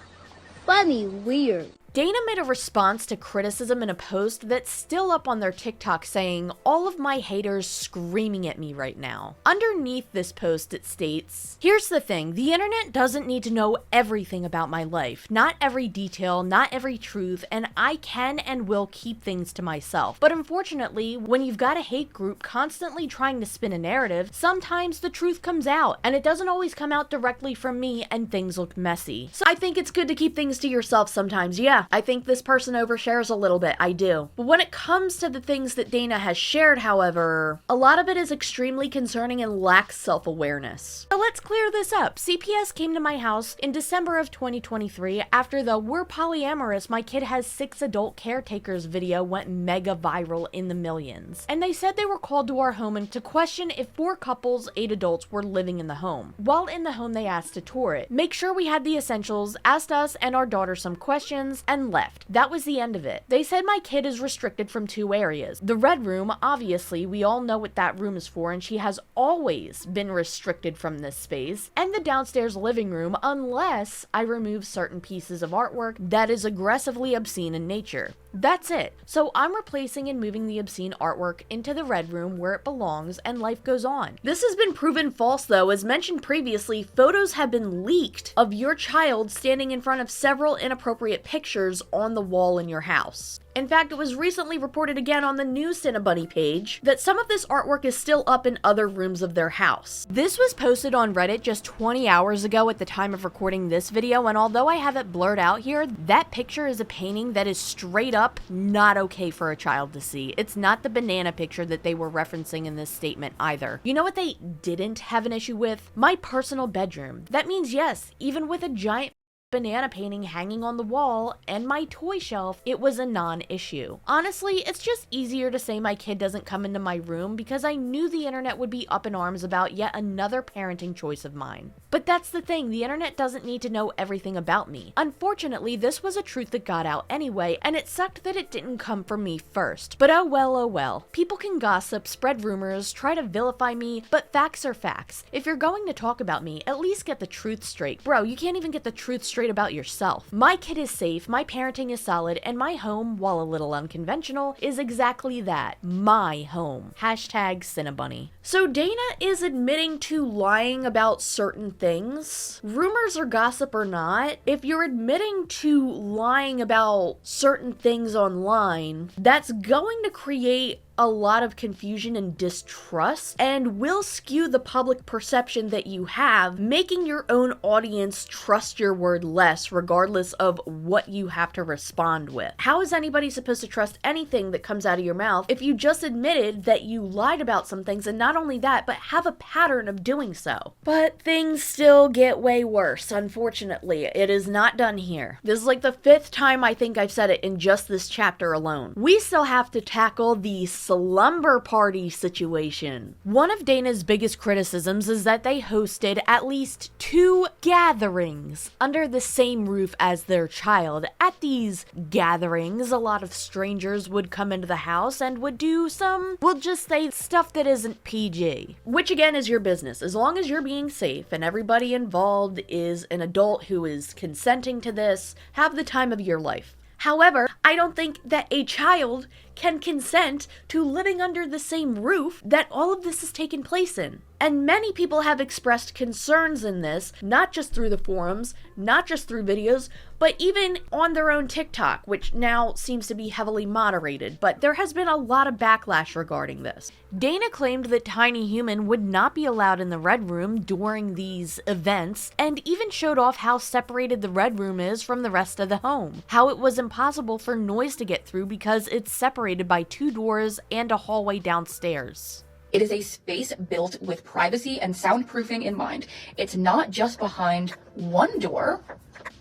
Speaker 6: Funny weird.
Speaker 2: Dana made a response to criticism in a post that's still up on their TikTok saying, "All of my haters screaming at me right now." Underneath this post it states, "Here's the thing, the internet doesn't need to know everything about my life, not every detail, not every truth, and I can and will keep things to myself. But unfortunately, when you've got a hate group constantly trying to spin a narrative, sometimes the truth comes out, and it doesn't always come out directly from me and things look messy. So I think it's good to keep things to yourself sometimes. Yeah, I think this person overshares a little bit, I do. But when it comes to the things that Dana has shared, however, a lot of it is extremely concerning and lacks self-awareness. So let's clear this up. CPS came to my house in December of 2023 after the "We're polyamorous, my kid has 6 adult caretakers" video went mega viral in the millions. And they said they were called to our home and to question if 4 couples, 8 adults were living in the home. While in the home, they asked to tour it, make sure we had the essentials, asked us and our daughter some questions, and left. That was the end of it. They said my kid is restricted from 2 areas. The red room, obviously, we all know what that room is for, and she has always been restricted from this space, and the downstairs living room, unless I remove certain pieces of artwork that is aggressively obscene in nature. That's it. So I'm replacing and moving the obscene artwork into the red room where it belongs, and life goes on. This has been proven false though. As mentioned previously, photos have been leaked of your child standing in front of several inappropriate pictures on the wall in your house. In fact, it was recently reported again on the new SinnaBunny page that some of this artwork is still up in other rooms of their house. This was posted on Reddit just 20 hours ago at the time of recording this video, and although I have it blurred out here, that picture is a painting that is straight up not okay for a child to see. It's not the banana picture that they were referencing in this statement either. You know what they didn't have an issue with? My personal bedroom. That means yes, even with a giant banana painting hanging on the wall and my toy shelf, it was a non-issue. Honestly, it's just easier to say my kid doesn't come into my room because I knew the internet would be up in arms about yet another parenting choice of mine. But that's the thing, the internet doesn't need to know everything about me. Unfortunately, this was a truth that got out anyway, and it sucked that it didn't come from me first. But oh well, oh well. People can gossip, spread rumors, try to vilify me, but facts are facts. If you're going to talk about me, at least get the truth straight. Bro, you can't even get the truth straight about yourself. My kid is safe, my parenting is solid, and my home, while a little unconventional, is exactly that. My home. Hashtag SinnaBunny. So Dana is admitting to lying about certain things. Rumors or gossip or not, if you're admitting to lying about certain things online, that's going to create a lot of confusion and distrust and will skew the public perception that you have, making your own audience trust your word less regardless of what you have to respond with. How is anybody supposed to trust anything that comes out of your mouth if you just admitted that you lied about some things, and not only that, but have a pattern of doing so? But things still get way worse, unfortunately. It is not done here. This is like the 5th time I think I've said it in just this chapter alone. We still have to tackle the slumber party situation. One of Dana's biggest criticisms is that they hosted at least 2 gatherings under the same roof as their child. At these gatherings, a lot of strangers would come into the house and would do some, we'll just say, stuff that isn't PG. Which again is your business. As long as you're being safe and everybody involved is an adult who is consenting to this, have the time of your life. However, I don't think that a child can consent to living under the same roof that all of this has taken place in. And many people have expressed concerns in this, not just through the forums, not just through videos, but even on their own TikTok, which now seems to be heavily moderated, but there has been a lot of backlash regarding this. Dana claimed that Tiny Human would not be allowed in the Red Room during these events, and even showed off how separated the Red Room is from the rest of the home, how it was impossible for noise to get through because it's separated by 2 doors and a hallway downstairs.
Speaker 1: It is a space built with privacy and soundproofing in mind. It's not just behind one door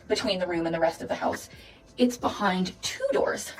Speaker 1: between the room and the rest of the house. It's behind 2 doors.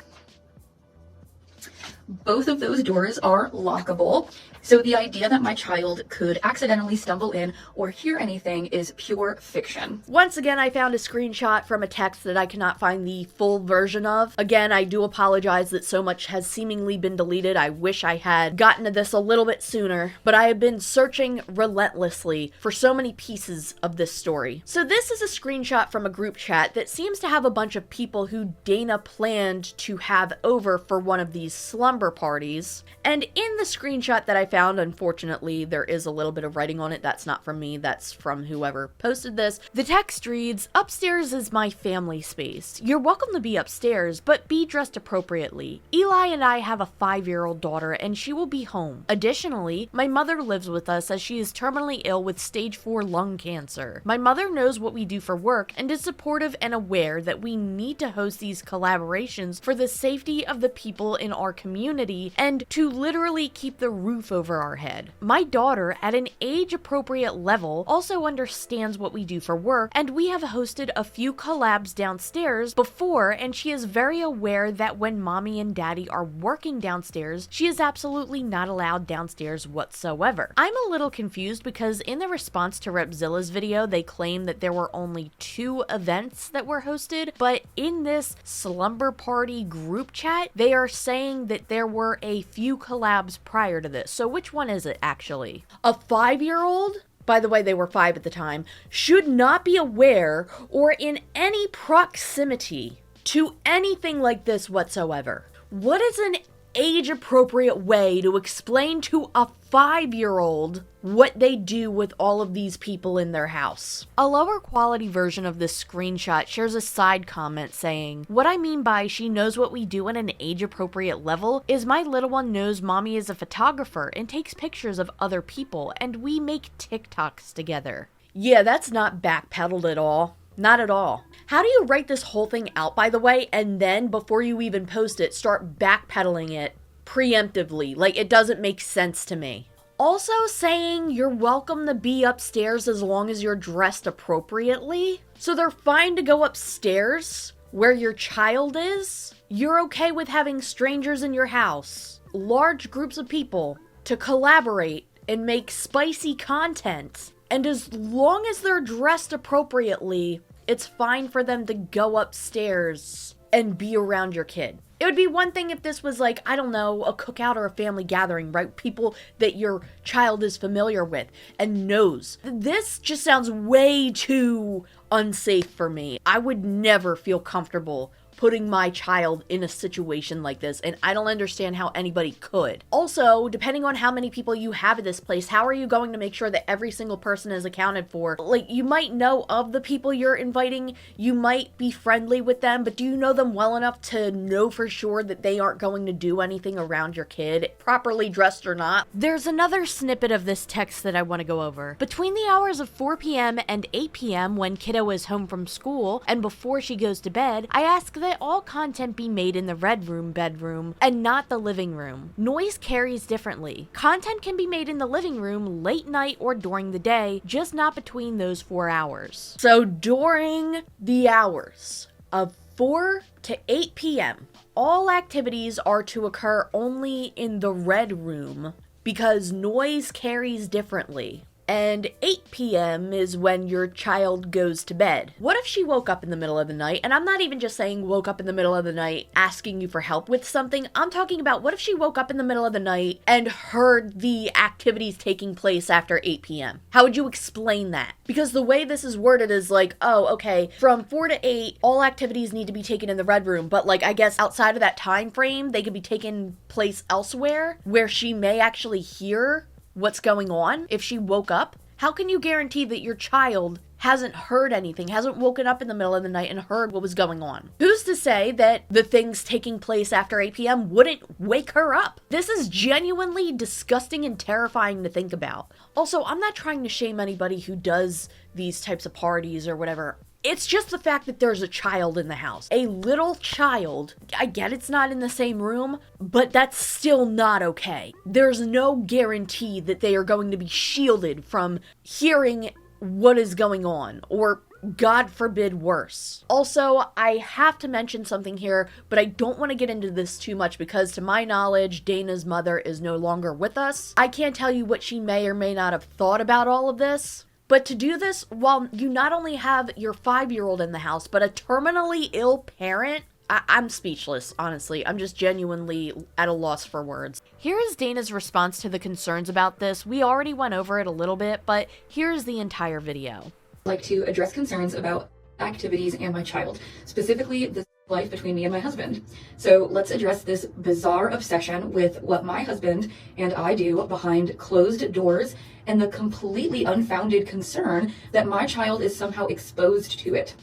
Speaker 1: Both of those doors are lockable. So the idea that my child could accidentally stumble in or hear anything is pure fiction.
Speaker 2: Once again, I found a screenshot from a text that I cannot find the full version of. Again, I do apologize that so much has seemingly been deleted. I wish I had gotten to this a little bit sooner, but I have been searching relentlessly for so many pieces of this story. So this is a screenshot from a group chat that seems to have a bunch of people who Dana planned to have over for one of these slumber parties. And in the screenshot that I found, unfortunately, there is a little bit of writing on it. That's not from me, that's from whoever posted this. The text reads, "Upstairs is my family space. You're welcome to be upstairs, but be dressed appropriately. Eli and I have a 5-year-old daughter and she will be home. Additionally, my mother lives with us as she is terminally ill with stage 4 lung cancer. My mother knows what we do for work and is supportive and aware that we need to host these collaborations for the safety of the people in our community and to literally keep the roof over our head. My daughter, at an age-appropriate level, also understands what we do for work, and we have hosted a few collabs downstairs before, and she is very aware that when mommy and daddy are working downstairs, she is absolutely not allowed downstairs whatsoever." I'm a little confused because in the response to Repzilla's video, they claim that there were only 2 events that were hosted, but in this slumber party group chat, they are saying that there were a few collabs prior to this. So which one is it actually? A 5-year-old? By the way, they were 5 at the time, should not be aware or in any proximity to anything like this whatsoever. What is an age-appropriate way to explain to a 5-year-old what they do with all of these people in their house? A lower quality version of this screenshot shares a side comment saying, "What I mean by she knows what we do at an age-appropriate level is my little one knows mommy is a photographer and takes pictures of other people and we make TikToks together." Yeah, that's not backpedaled at all. Not at all. How do you write this whole thing out, by the way, and then before you even post it, start backpedaling it preemptively? Like, it doesn't make sense to me. Also saying you're welcome to be upstairs as long as you're dressed appropriately. So they're fine to go upstairs where your child is? You're okay with having strangers in your house, large groups of people, to collaborate and make spicy content. And as long as they're dressed appropriately, it's fine for them to go upstairs and be around your kid. It would be one thing if this was like, I don't know, a cookout or a family gathering, right? People that your child is familiar with and knows. This just sounds way too unsafe for me. I would never feel comfortable putting my child in a situation like this, and I don't understand how anybody could. Also, depending on how many people you have at this place, how are you going to make sure that every single person is accounted for? Like, you might know of the people you're inviting, you might be friendly with them, but do you know them well enough to know for sure that they aren't going to do anything around your kid, properly dressed or not? There's another snippet of this text that I want to go over. Between the hours of 4 p.m. and 8 p.m. when kiddo is home from school and before she goes to bed, I ask that all content be made in the red room bedroom and not the living room. Noise carries differently. Content can be made in the living room late night or during the day, just not between those 4 hours. So during the hours of 4 to 8 p.m., all activities are to occur only in the red room because noise carries differently. And 8 p.m. is when your child goes to bed. What if she woke up in the middle of the night, and I'm not even just saying woke up in the middle of the night asking you for help with something, I'm talking about what if she woke up in the middle of the night and heard the activities taking place after 8 p.m.? How would you explain that? Because the way this is worded is like, oh, okay, from 4 to 8, all activities need to be taken in the red room, but like, I guess outside of that time frame, they could be taking place elsewhere where she may actually hear what's going on if she woke up. How can you guarantee that your child hasn't heard anything, hasn't woken up in the middle of the night and heard what was going on? Who's to say that the things taking place after 8 p.m. wouldn't wake her up? This is genuinely disgusting and terrifying to think about. Also, I'm not trying to shame anybody who does these types of parties or whatever. It's just the fact that there's a child in the house. A little child. I get it's not in the same room, but that's still not okay. There's no guarantee that they are going to be shielded from hearing what is going on or God forbid, worse. Also, I have to mention something here, but I don't want to get into this too much because to my knowledge, Dana's mother is no longer with us. I can't tell you what she may or may not have thought about all of this. But to do this while you not only have your 5-year-old in the house, but a terminally ill parent, I'm speechless, honestly. I'm just genuinely at a loss for words. Here is Dana's response to the concerns about this. We already went over it a little bit, but here's the entire video.
Speaker 1: I'd like to address concerns about activities and my child, specifically the life between me and my husband. So let's address this bizarre obsession with what my husband and I do behind closed doors and the completely unfounded concern that my child is somehow exposed to it.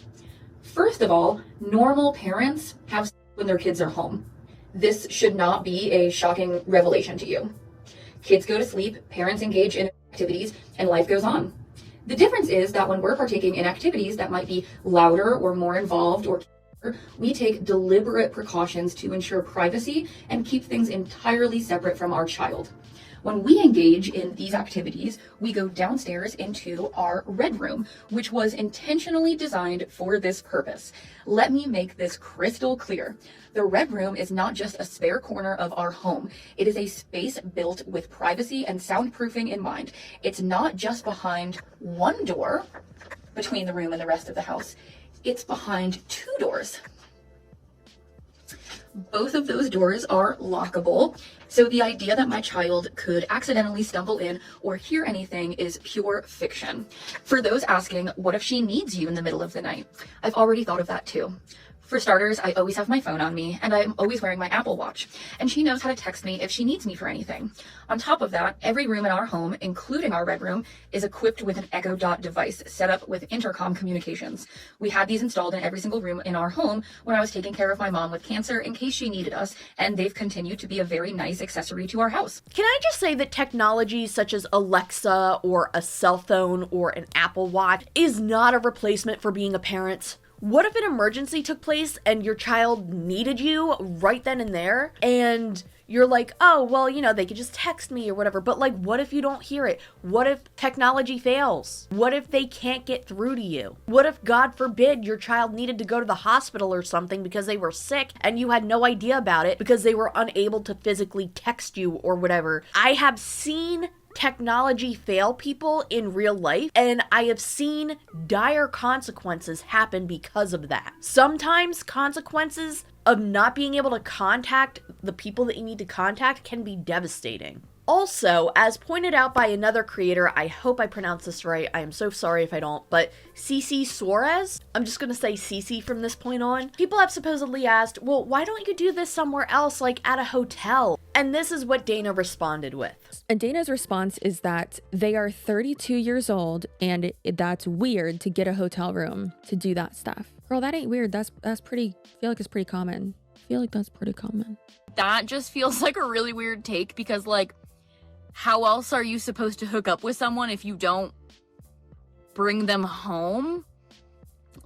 Speaker 1: First of all, normal parents have sex when their kids are home. This should not be a shocking revelation to you. Kids go to sleep, parents engage in activities, and life goes on. The difference is that when we're partaking in activities that might be louder or more involved, or we take deliberate precautions to ensure privacy and keep things entirely separate from our child. When we engage in these activities, we go downstairs into our red room, which was intentionally designed for this purpose. Let me make this crystal clear. The red room is not just a spare corner of our home. It is a space built with privacy and soundproofing in mind. It's not just behind one door between the room and the rest of the house. It's behind 2 doors. Both of those doors are lockable, so the idea that my child could accidentally stumble in or hear anything is pure fiction. For those asking, what if she needs you in the middle of the night? I've already thought of that too. For starters, I always have my phone on me, and I'm always wearing my Apple Watch, and she knows how to text me if she needs me for anything. On top of that, every room in our home, including our red room, is equipped with an Echo Dot device set up with intercom communications. We had these installed in every single room in our home when I was taking care of my mom with cancer in case she needed us, and they've continued to be a very nice accessory to our house.
Speaker 2: Can I just say that technology such as Alexa or a cell phone or an Apple Watch is not a replacement for being a parent? What if an emergency took place and your child needed you right then and there? And you're like, oh, well, you know, they could just text me or whatever. But like, what if you don't hear it? What if technology fails? What if they can't get through to you? What if, God forbid, your child needed to go to the hospital or something because they were sick and you had no idea about it because they were unable to physically text you or whatever? I have seen technology fail people in real life, and I have seen dire consequences happen because of that. Sometimes consequences of not being able to contact the people that you need to contact can be devastating. Also, as pointed out by another creator, I hope I pronounce this right, I am so sorry if I don't, but Suarez, I'm just gonna say Cece from this point on. People have supposedly asked, well, why don't you do this somewhere else, like at a hotel? And this is what Dana responded with.
Speaker 6: And Dana's response is that they are 32 years old and that's weird to get a hotel room to do that stuff. Girl, that ain't weird. That's pretty, I feel like it's pretty common.
Speaker 7: That just feels like a really weird take because, like, how else are you supposed to hook up with someone if you don't bring them home?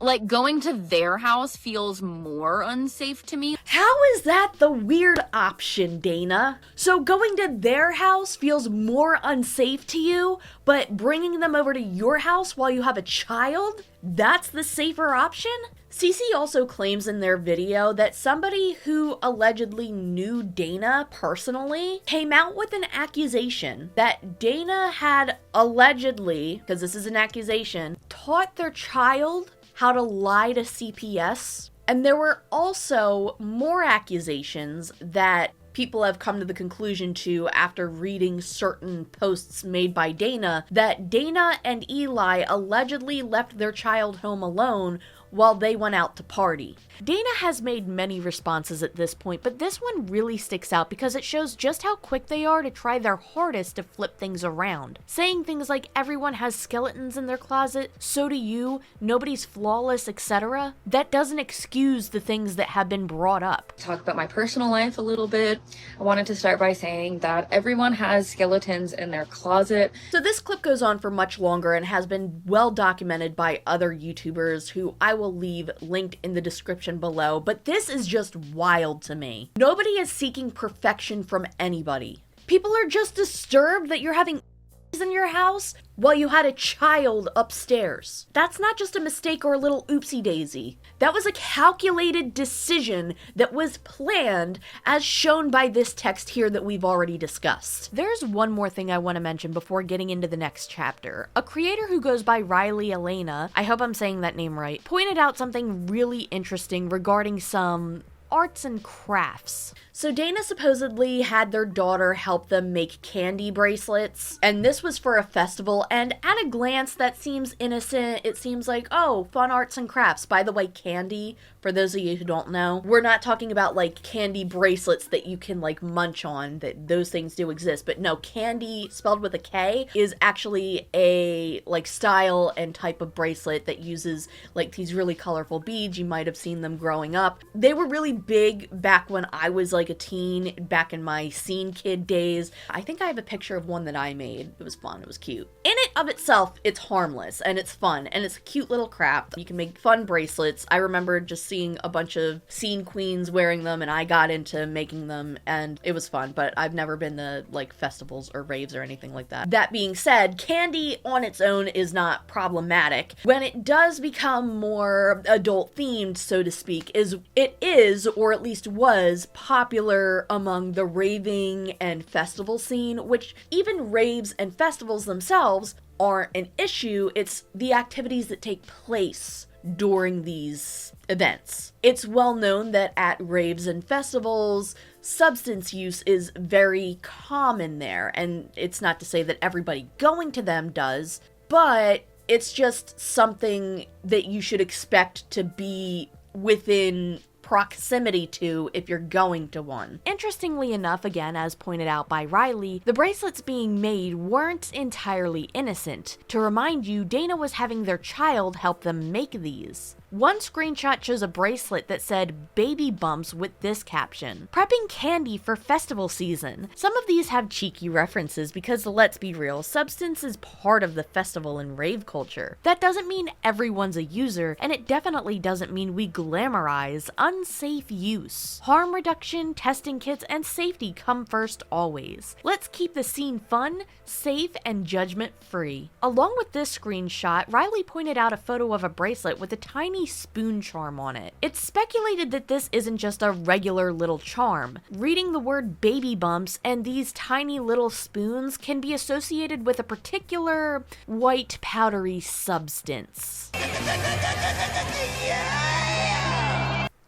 Speaker 7: Like, going to their house feels more unsafe to me.
Speaker 2: How is that the weird option, Dana? So going to their house feels more unsafe to you, but bringing them over to your house while you have a child? That's the safer option? Cece also claims in their video that somebody who allegedly knew Dana personally came out with an accusation that Dana had allegedly, because this is an accusation, taught their child how to lie to CPS. And there were also more accusations that people have come to the conclusion to after reading certain posts made by Dana, that Dana and Eli allegedly left their child home alone while they went out to party. Dana has made many responses at this point, but this one really sticks out because it shows just how quick they are to try their hardest to flip things around. Saying things like, everyone has skeletons in their closet, so do you, nobody's flawless, etc. That doesn't excuse the things that have been brought up.
Speaker 1: Talk about my personal life a little bit. I wanted to start by saying that everyone has skeletons in their closet.
Speaker 2: So this clip goes on for much longer and has been well documented by other YouTubers who I will leave linked in the description below, but this is just wild to me. Nobody is seeking perfection from anybody. People are just disturbed that you're having in your house while you had a child upstairs. That's not just a mistake or a little oopsie daisy. That was a calculated decision that was planned as shown by this text here that we've already discussed. There's one more thing I want to mention before getting into the next chapter. A creator who goes by Reilly Elaina, I hope I'm saying that name right, pointed out something really interesting regarding some arts and crafts. So Dana supposedly had their daughter help them make candy bracelets, and this was for a festival, and at a glance that seems innocent. It seems like, oh, fun arts and crafts. By the way, candy, for those of you who don't know, we're not talking about like candy bracelets that you can like munch on, that those things do exist, but no, candy spelled with a K is actually a like style and type of bracelet that uses like these really colorful beads. You might have seen them growing up. They were really big back when I was like a teen, back in my scene kid days. I think I have a picture of one that I made. It was fun. It was cute. In it of itself, it's harmless and it's fun and it's a cute little craft. You can make fun bracelets. I remember just seeing a bunch of scene queens wearing them and I got into making them and it was fun, but I've never been to like festivals or raves or anything like that. That being said, candy on its own is not problematic. When it does become more adult themed, so to speak, it is, or at least was, popular among the raving and festival scene, which even raves and festivals themselves aren't an issue. It's the activities that take place during these events. It's well known that at raves and festivals, substance use is very common there, and it's not to say that everybody going to them does, but it's just something that you should expect to be within proximity to if you're going to one. Interestingly enough, again, as pointed out by Reilly, the bracelets being made weren't entirely innocent. To remind you, Dana was having their child help them make these. One screenshot shows a bracelet that said "baby bumps" with this caption: "Prepping candy for festival season." Some of these have cheeky references because, let's be real, substance is part of the festival and rave culture. That doesn't mean everyone's a user, and it definitely doesn't mean we glamorize unsafe use. Harm reduction, testing kits, and safety come first always. Let's keep the scene fun, safe, and judgment-free. Along with this screenshot, Reilly pointed out a photo of a bracelet with a tiny spoon charm on it. It's speculated that this isn't just a regular little charm. Reading the word "baby bumps" and these tiny little spoons can be associated with a particular white powdery substance.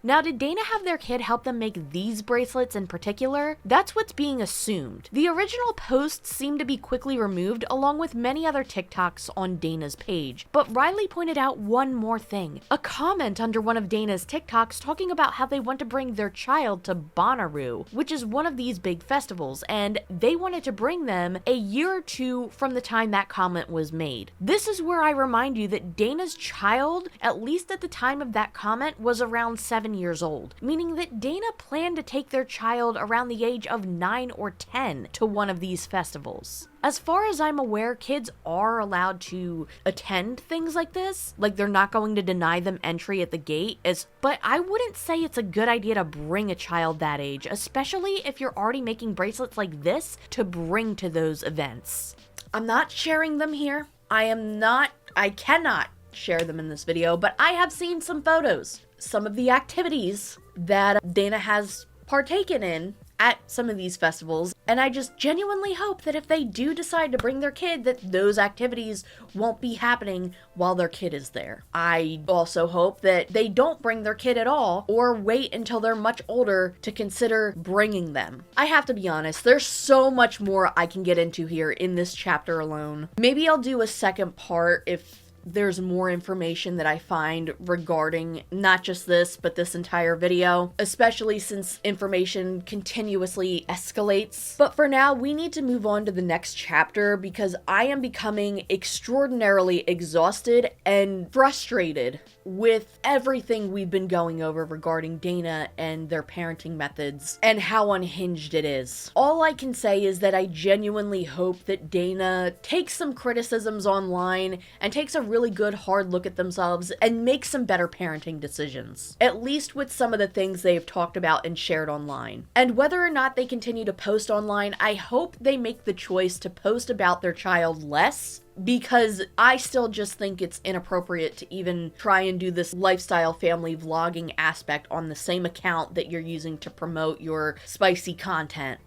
Speaker 2: Now, did Dana have their kid help them make these bracelets in particular? That's what's being assumed. The original posts seem to be quickly removed along with many other TikToks on Dana's page, but Reilly pointed out one more thing. A comment under one of Dana's TikToks talking about how they want to bring their child to Bonnaroo, which is one of these big festivals, and they wanted to bring them a year or two from the time that comment was made. This is where I remind you that Dana's child, at least at the time of that comment, was around 7 years old, meaning that Dana planned to take their child around the age of 9 or 10 to one of these festivals. As far as I'm aware, kids are allowed to attend things like this. Like, they're not going to deny them entry at the gate, but I wouldn't say it's a good idea to bring a child that age, especially if you're already making bracelets like this to bring to those events. I'm not sharing them here. I cannot share them in this video, but I have seen some photos. Some of the activities that Dana has partaken in at some of these festivals, and I just genuinely hope that if they do decide to bring their kid, that those activities won't be happening while their kid is there. I also hope that they don't bring their kid at all, or wait until they're much older to consider bringing them. I have to be honest, there's so much more I can get into here in this chapter alone. Maybe I'll do a second part if there's more information that I find regarding not just this, but this entire video, especially since information continuously escalates. But for now, we need to move on to the next chapter because I am becoming extraordinarily exhausted and frustrated with everything we've been going over regarding Dana and their parenting methods and how unhinged it is. All I can say is that I genuinely hope that Dana takes some criticisms online and takes a really good hard look at themselves and makes some better parenting decisions. At least with some of the things they've talked about and shared online. And whether or not they continue to post online, I hope they make the choice to post about their child less, because I still just think it's inappropriate to even try and do this lifestyle family vlogging aspect on the same account that you're using to promote your spicy content.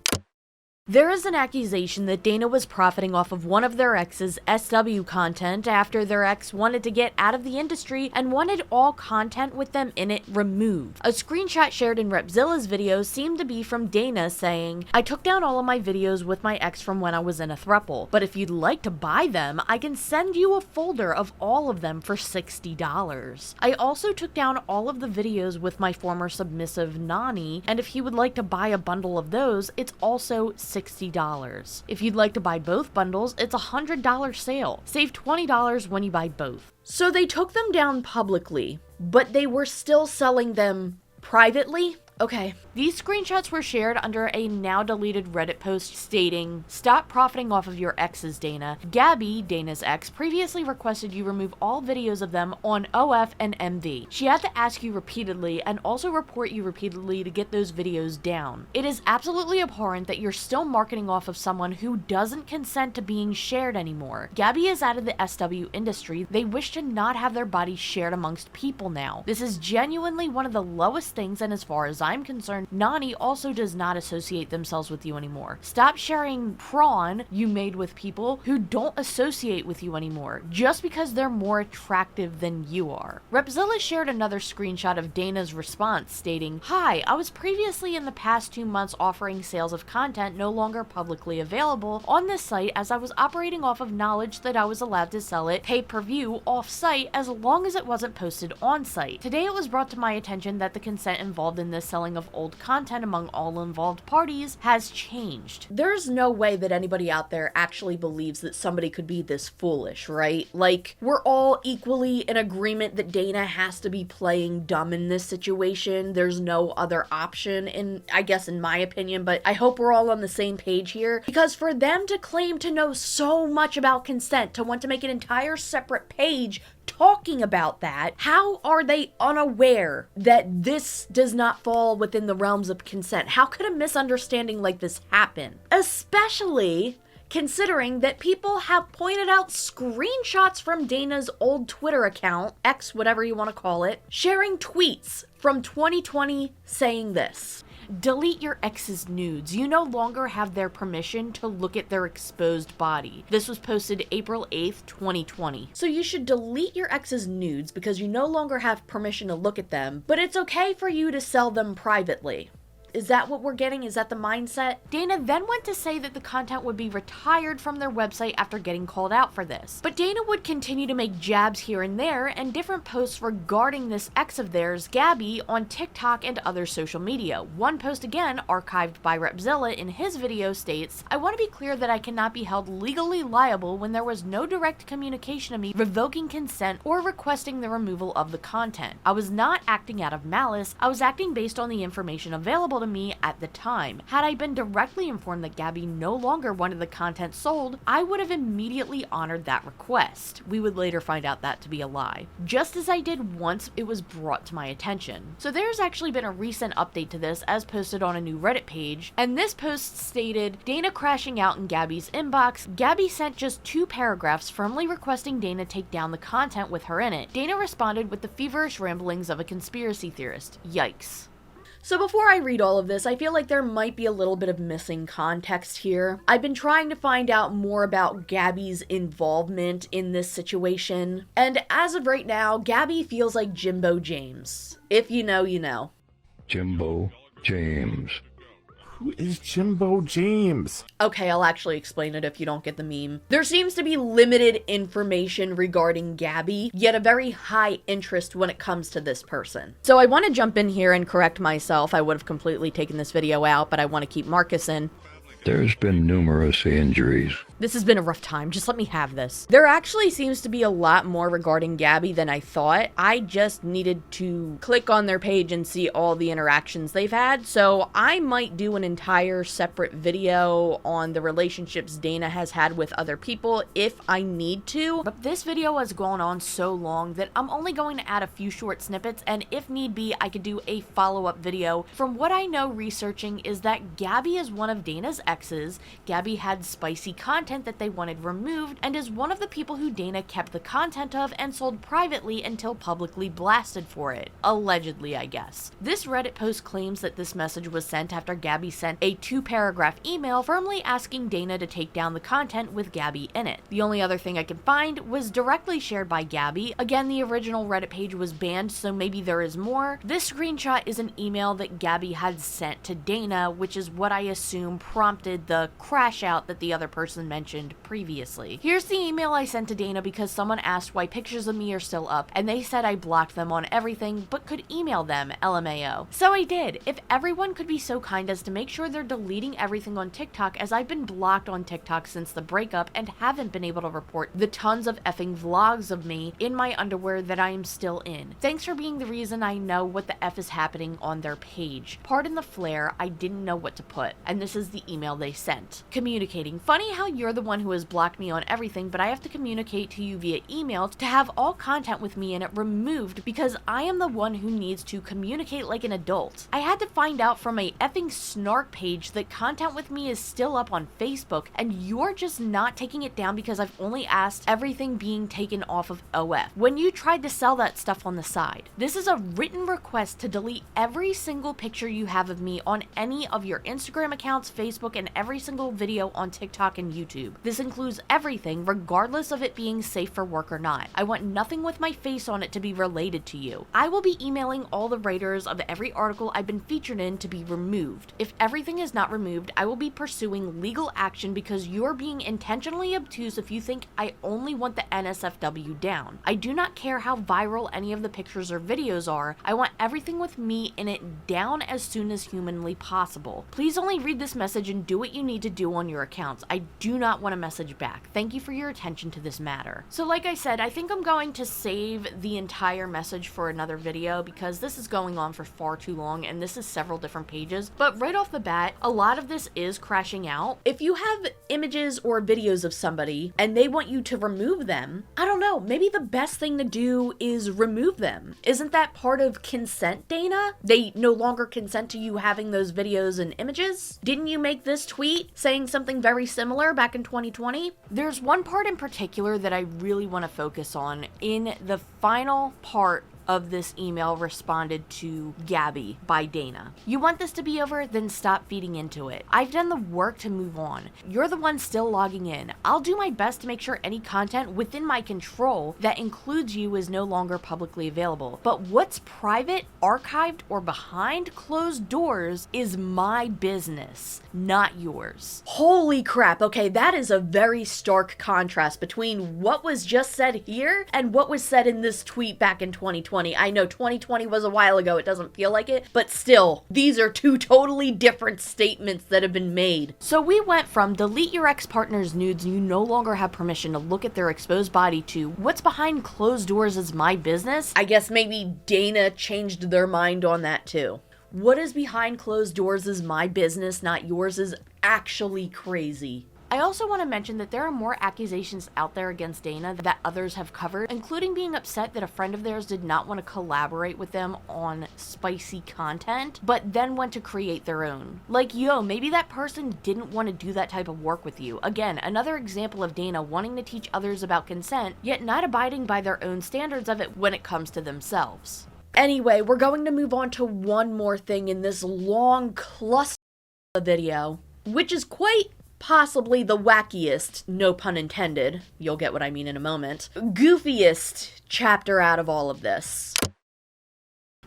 Speaker 2: There is an accusation that Dana was profiting off of one of their ex's SW content after their ex wanted to get out of the industry and wanted all content with them in it removed. A screenshot shared in Repzilla's video seemed to be from Dana saying, "I took down all of my videos with my ex from when I was in a throuple, but if you'd like to buy them, I can send you a folder of all of them for $60. I also took down all of the videos with my former submissive Nani, and if you would like to buy a bundle of those, it's also $60. If you'd like to buy both bundles, it's a $100 sale. Save $20 when you buy both." So they took them down publicly, but they were still selling them privately? Okay. These screenshots were shared under a now deleted Reddit post stating, "Stop profiting off of your exes, Dana. Gabby, Dana's ex, previously requested you remove all videos of them on OF and MV. She had to ask you repeatedly and also report you repeatedly to get those videos down. It is absolutely abhorrent that you're still marketing off of someone who doesn't consent to being shared anymore. Gabby is out of the SW industry. They wish to not have their bodies shared amongst people now. This is genuinely one of the lowest things, and as far as I'm concerned, Nani also does not associate themselves with you anymore. Stop sharing prawn you made with people who don't associate with you anymore, just because they're more attractive than you are." Repzilla shared another screenshot of Dana's response stating, "Hi, I was previously in the past 2 months offering sales of content no longer publicly available on this site as I was operating off of knowledge that I was allowed to sell it pay-per-view off-site as long as it wasn't posted on-site. Today it was brought to my attention that the consent involved in this selling of old content among all involved parties has changed." There's no way that anybody out there actually believes that somebody could be this foolish, right? Like, we're all equally in agreement that Dana has to be playing dumb in this situation. There's no other option, I guess in my opinion, but I hope we're all on the same page here, because for them to claim to know so much about consent, to want to make an entire separate page talking about that, how are they unaware that this does not fall within the realms of consent? How could a misunderstanding like this happen? Especially considering that people have pointed out screenshots from Dana's old Twitter account, X, whatever you want to call it, sharing tweets from 2020 saying this: "Delete your ex's nudes. You no longer have their permission to look at their exposed body." This was posted April 8th, 2020. So you should delete your ex's nudes because you no longer have permission to look at them, but it's okay for you to sell them privately. Is that what we're getting? Is that the mindset? Dana then went to say that the content would be retired from their website after getting called out for this. But Dana would continue to make jabs here and there and different posts regarding this ex of theirs, Gabby, on TikTok and other social media. One post again, archived by Repzilla in his video, states, "I want to be clear that I cannot be held legally liable when there was no direct communication of me revoking consent or requesting the removal of the content. I was not acting out of malice. I was acting based on the information available to me at the time. Had I been directly informed that Gabby no longer wanted the content sold, I would have immediately honored that request." We would later find out that to be a lie. "Just as I did once it was brought to my attention." So there's actually been a recent update to this as posted on a new Reddit page, and this post stated, "Dana crashing out in Gabby's inbox. Gabby sent just 2 paragraphs firmly requesting Dana take down the content with her in it. Dana responded with the feverish ramblings of a conspiracy theorist. Yikes." So before I read all of this, I feel like there might be a little bit of missing context here. I've been trying to find out more about Gabby's involvement in this situation, and as of right now, Gabby feels like Jimbo James. If you know, you know.
Speaker 8: Jimbo James.
Speaker 9: Who is Jimbo James?
Speaker 2: Okay, I'll actually explain it if you don't get the meme. There seems to be limited information regarding Gabby, yet a very high interest when it comes to this person. So I want to jump in here and correct myself. I would have completely taken this video out, but I want to keep Marcus in.
Speaker 8: There's been numerous injuries
Speaker 2: This has been a rough time. Just let me have this. There actually seems to be a lot more regarding Gabby than I thought. I just needed to click on their page and see all the interactions they've had. So I might do an entire separate video on the relationships Dana has had with other people if I need to. But this video has gone on so long that I'm only going to add a few short snippets, and if need be, I could do a follow-up video. From what I know researching is that Gabby is one of Dana's exes. Gabby had spicy content that they wanted removed and is one of the people who Dana kept the content of and sold privately until publicly blasted for it. Allegedly, I guess. This Reddit post claims that this message was sent after Gabby sent a 2-paragraph email firmly asking Dana to take down the content with Gabby in it. The only other thing I could find was directly shared by Gabby. Again, the original Reddit page was banned, so maybe there is more. This screenshot is an email that Gabby had sent to Dana, which is what I assume prompted the crash out that the other person mentioned previously. Here's the email I sent to Dana because someone asked why pictures of me are still up, and they said I blocked them on everything but could email them, LMAO. So I did. If everyone could be so kind as to make sure they're deleting everything on TikTok, as I've been blocked on TikTok since the breakup and haven't been able to report the tons of effing vlogs of me in my underwear that I am still in. Thanks for being the reason I know what the F is happening on their page. Pardon the flair, I didn't know what to put. And this is the email they sent. Communicating. Funny how you're the one who has blocked me on everything, but I have to communicate to you via email to have all content with me in it removed because I am the one who needs to communicate like an adult. I had to find out from a effing snark page that content with me is still up on Facebook, and you're just not taking it down because I've only asked everything being taken off of OF when you tried to sell that stuff on the side. This is a written request to delete every single picture you have of me on any of your Instagram accounts, Facebook, and every single video on TikTok and YouTube. This includes everything, regardless of it being safe for work or not. I want nothing with my face on it to be related to you. I will be emailing all the writers of every article I've been featured in to be removed. If everything is not removed, I will be pursuing legal action because you're being intentionally obtuse if you think I only want the NSFW down. I do not care how viral any of the pictures or videos are. I want everything with me in it down as soon as humanly possible. Please only read this message and do what you need to do on your accounts. I do not want a message back. Thank you for your attention to this matter. So like I said, I think I'm going to save the entire message for another video because this is going on for far too long and this is several different pages. But right off the bat, a lot of this is crashing out. If you have images or videos of somebody and they want you to remove them, I don't know, maybe the best thing to do is remove them. Isn't that part of consent, Dana? They no longer consent to you having those videos and images? Didn't you make this tweet saying something very similar back in 2020? There's one part in particular that I really want to focus on. In the final part of this email responded to Gabby by Dana. You want this to be over? Then stop feeding into it. I've done the work to move on. You're the one still logging in. I'll do my best to make sure any content within my control that includes you is no longer publicly available. But what's private, archived, or behind closed doors is my business, not yours. Holy crap, okay, that is a very stark contrast between what was just said here and what was said in this tweet back in 2020. I know 2020 was a while ago, it doesn't feel like it, but still, these are two totally different statements that have been made. So we went from delete your ex-partner's nudes and you no longer have permission to look at their exposed body to what's behind closed doors is my business. I guess maybe Dana changed their mind on that too. What is behind closed doors is my business, not yours, is actually crazy. I also want to mention that there are more accusations out there against Dana that others have covered, including being upset that a friend of theirs did not want to collaborate with them on spicy content, but then went to create their own. Like, yo, maybe that person didn't want to do that type of work with you. Again, another example of Dana wanting to teach others about consent, yet not abiding by their own standards of it when it comes to themselves. Anyway, we're going to move on to one more thing in this long cluster video, which is quite possibly the wackiest, no pun intended, you'll get what I mean in a moment, goofiest chapter out of all of this.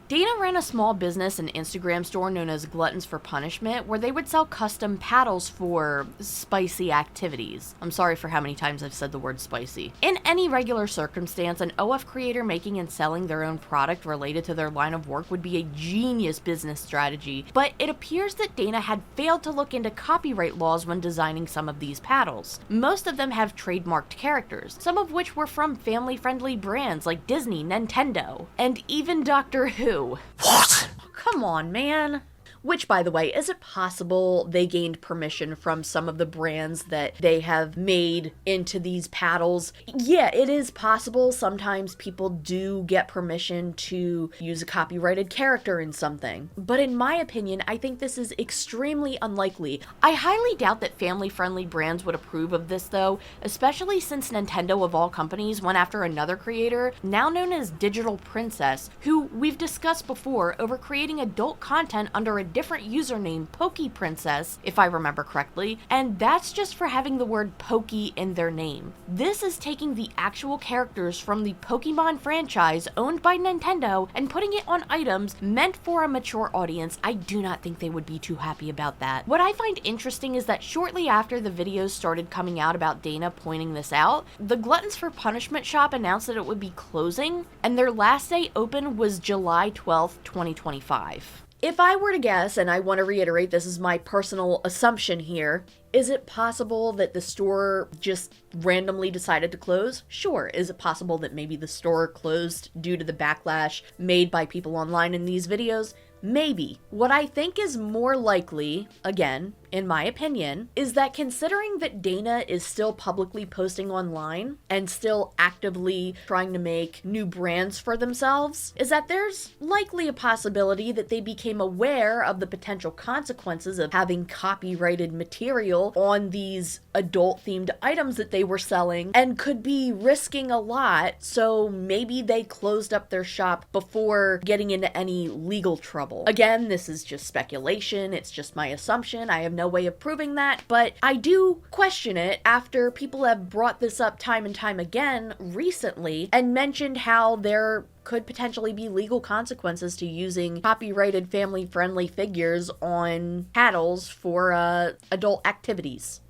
Speaker 2: Dana ran a small business and Instagram store known as Gluttons for Punishment, where they would sell custom paddles for spicy activities. I'm sorry for how many times I've said the word spicy. In any regular circumstance, an OF creator making and selling their own product related to their line of work would be a genius business strategy, but it appears that Dana had failed to look into copyright laws when designing some of these paddles. Most of them have trademarked characters, some of which were from family-friendly brands like Disney, Nintendo, and even Doctor Who. What? Come on, man. Which, by the way, is it possible they gained permission from some of the brands that they have made into these paddles? Yeah, it is possible. Sometimes people do get permission to use a copyrighted character in something. But in my opinion, I think this is extremely unlikely. I highly doubt that family-friendly brands would approve of this, though, especially since Nintendo, of all companies, went after another creator, now known as Digital Princess, who we've discussed before over creating adult content under a different username, Pokey Princess, if I remember correctly, and that's just for having the word Pokey in their name. This is taking the actual characters from the Pokemon franchise owned by Nintendo and putting it on items meant for a mature audience. I do not think they would be too happy about that. What I find interesting is that shortly after the videos started coming out about Dana pointing this out, the Gluttons for Punishment shop announced that it would be closing, and their last day open was July 12th, 2025. If I were to guess, and I want to reiterate, this is my personal assumption here, is it possible that the store just randomly decided to close? Sure. Is it possible that maybe the store closed due to the backlash made by people online in these videos? Maybe. What I think is more likely, again, in my opinion, is that considering that Dana is still publicly posting online and still actively trying to make new brands for themselves, is that there's likely a possibility that they became aware of the potential consequences of having copyrighted material on these adult-themed items that they were selling and could be risking a lot, so maybe they closed up their shop before getting into any legal trouble. Again, this is just speculation, it's just my assumption, I have no way of proving that, but I do question it after people have brought this up time and time again recently and mentioned how there could potentially be legal consequences to using copyrighted family-friendly figures on paddles for adult activities.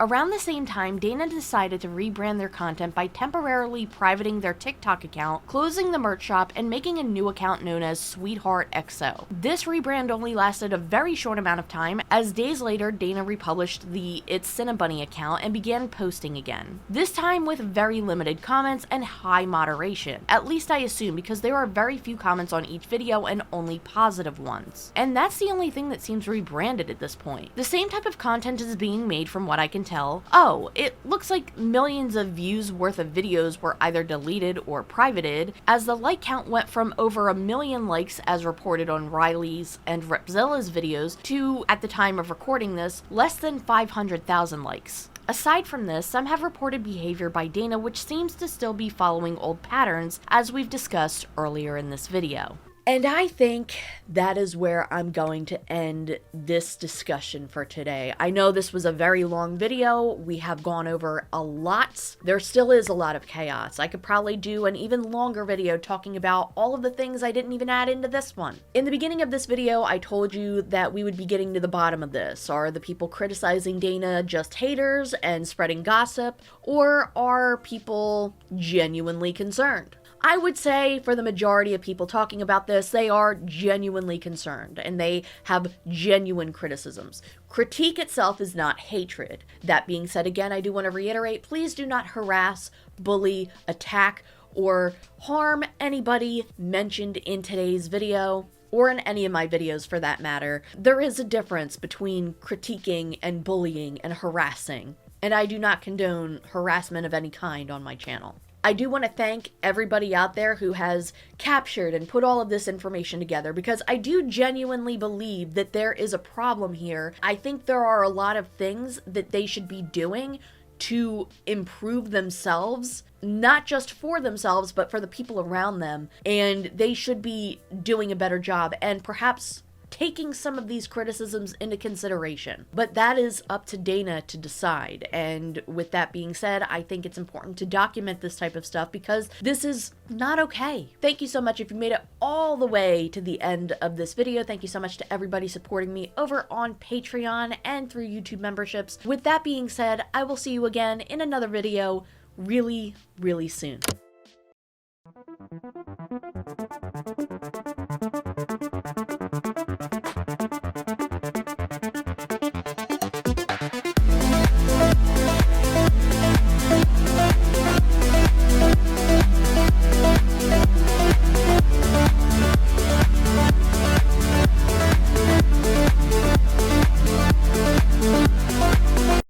Speaker 2: Around the same time, Dana decided to rebrand their content by temporarily privating their TikTok account, closing the merch shop, and making a new account known as Sweetheart XO. This rebrand only lasted a very short amount of time, as days later, Dana republished the ItsSinnaBunny account and began posting again. This time with very limited comments and high moderation. At least I assume, because there are very few comments on each video and only positive ones. And that's the only thing that seems rebranded at this point. The same type of content is being made from what I can tell. Oh, it looks like millions of views worth of videos were either deleted or privated, as the like count went from over 1 million likes as reported on Reilly's and Repzilla's videos to, at the time of recording this, less than 500,000 likes. Aside from this, some have reported behavior by Dana which seems to still be following old patterns, as we've discussed earlier in this video. And I think that is where I'm going to end this discussion for today. I know this was a very long video. We have gone over a lot. There still is a lot of chaos. I could probably do an even longer video talking about all of the things I didn't even add into this one. In the beginning of this video, I told you that we would be getting to the bottom of this. Are the people criticizing Dana just haters and spreading gossip, or are people genuinely concerned? I would say for the majority of people talking about this, they are genuinely concerned and they have genuine criticisms. Critique itself is not hatred. That being said, again, I do want to reiterate, please do not harass, bully, attack, or harm anybody mentioned in today's video, or in any of my videos for that matter. There is a difference between critiquing and bullying and harassing, and I do not condone harassment of any kind on my channel. I do want to thank everybody out there who has captured and put all of this information together, because I do genuinely believe that there is a problem here. I think there are a lot of things that they should be doing to improve themselves, not just for themselves, but for the people around them, and they should be doing a better job. And perhaps taking some of these criticisms into consideration. But that is up to Dana to decide. And with that being said, I think it's important to document this type of stuff because this is not okay. Thank you so much if you made it all the way to the end of this video. Thank you so much to everybody supporting me over on Patreon and through YouTube memberships. With that being said, I will see you again in another video really, really soon.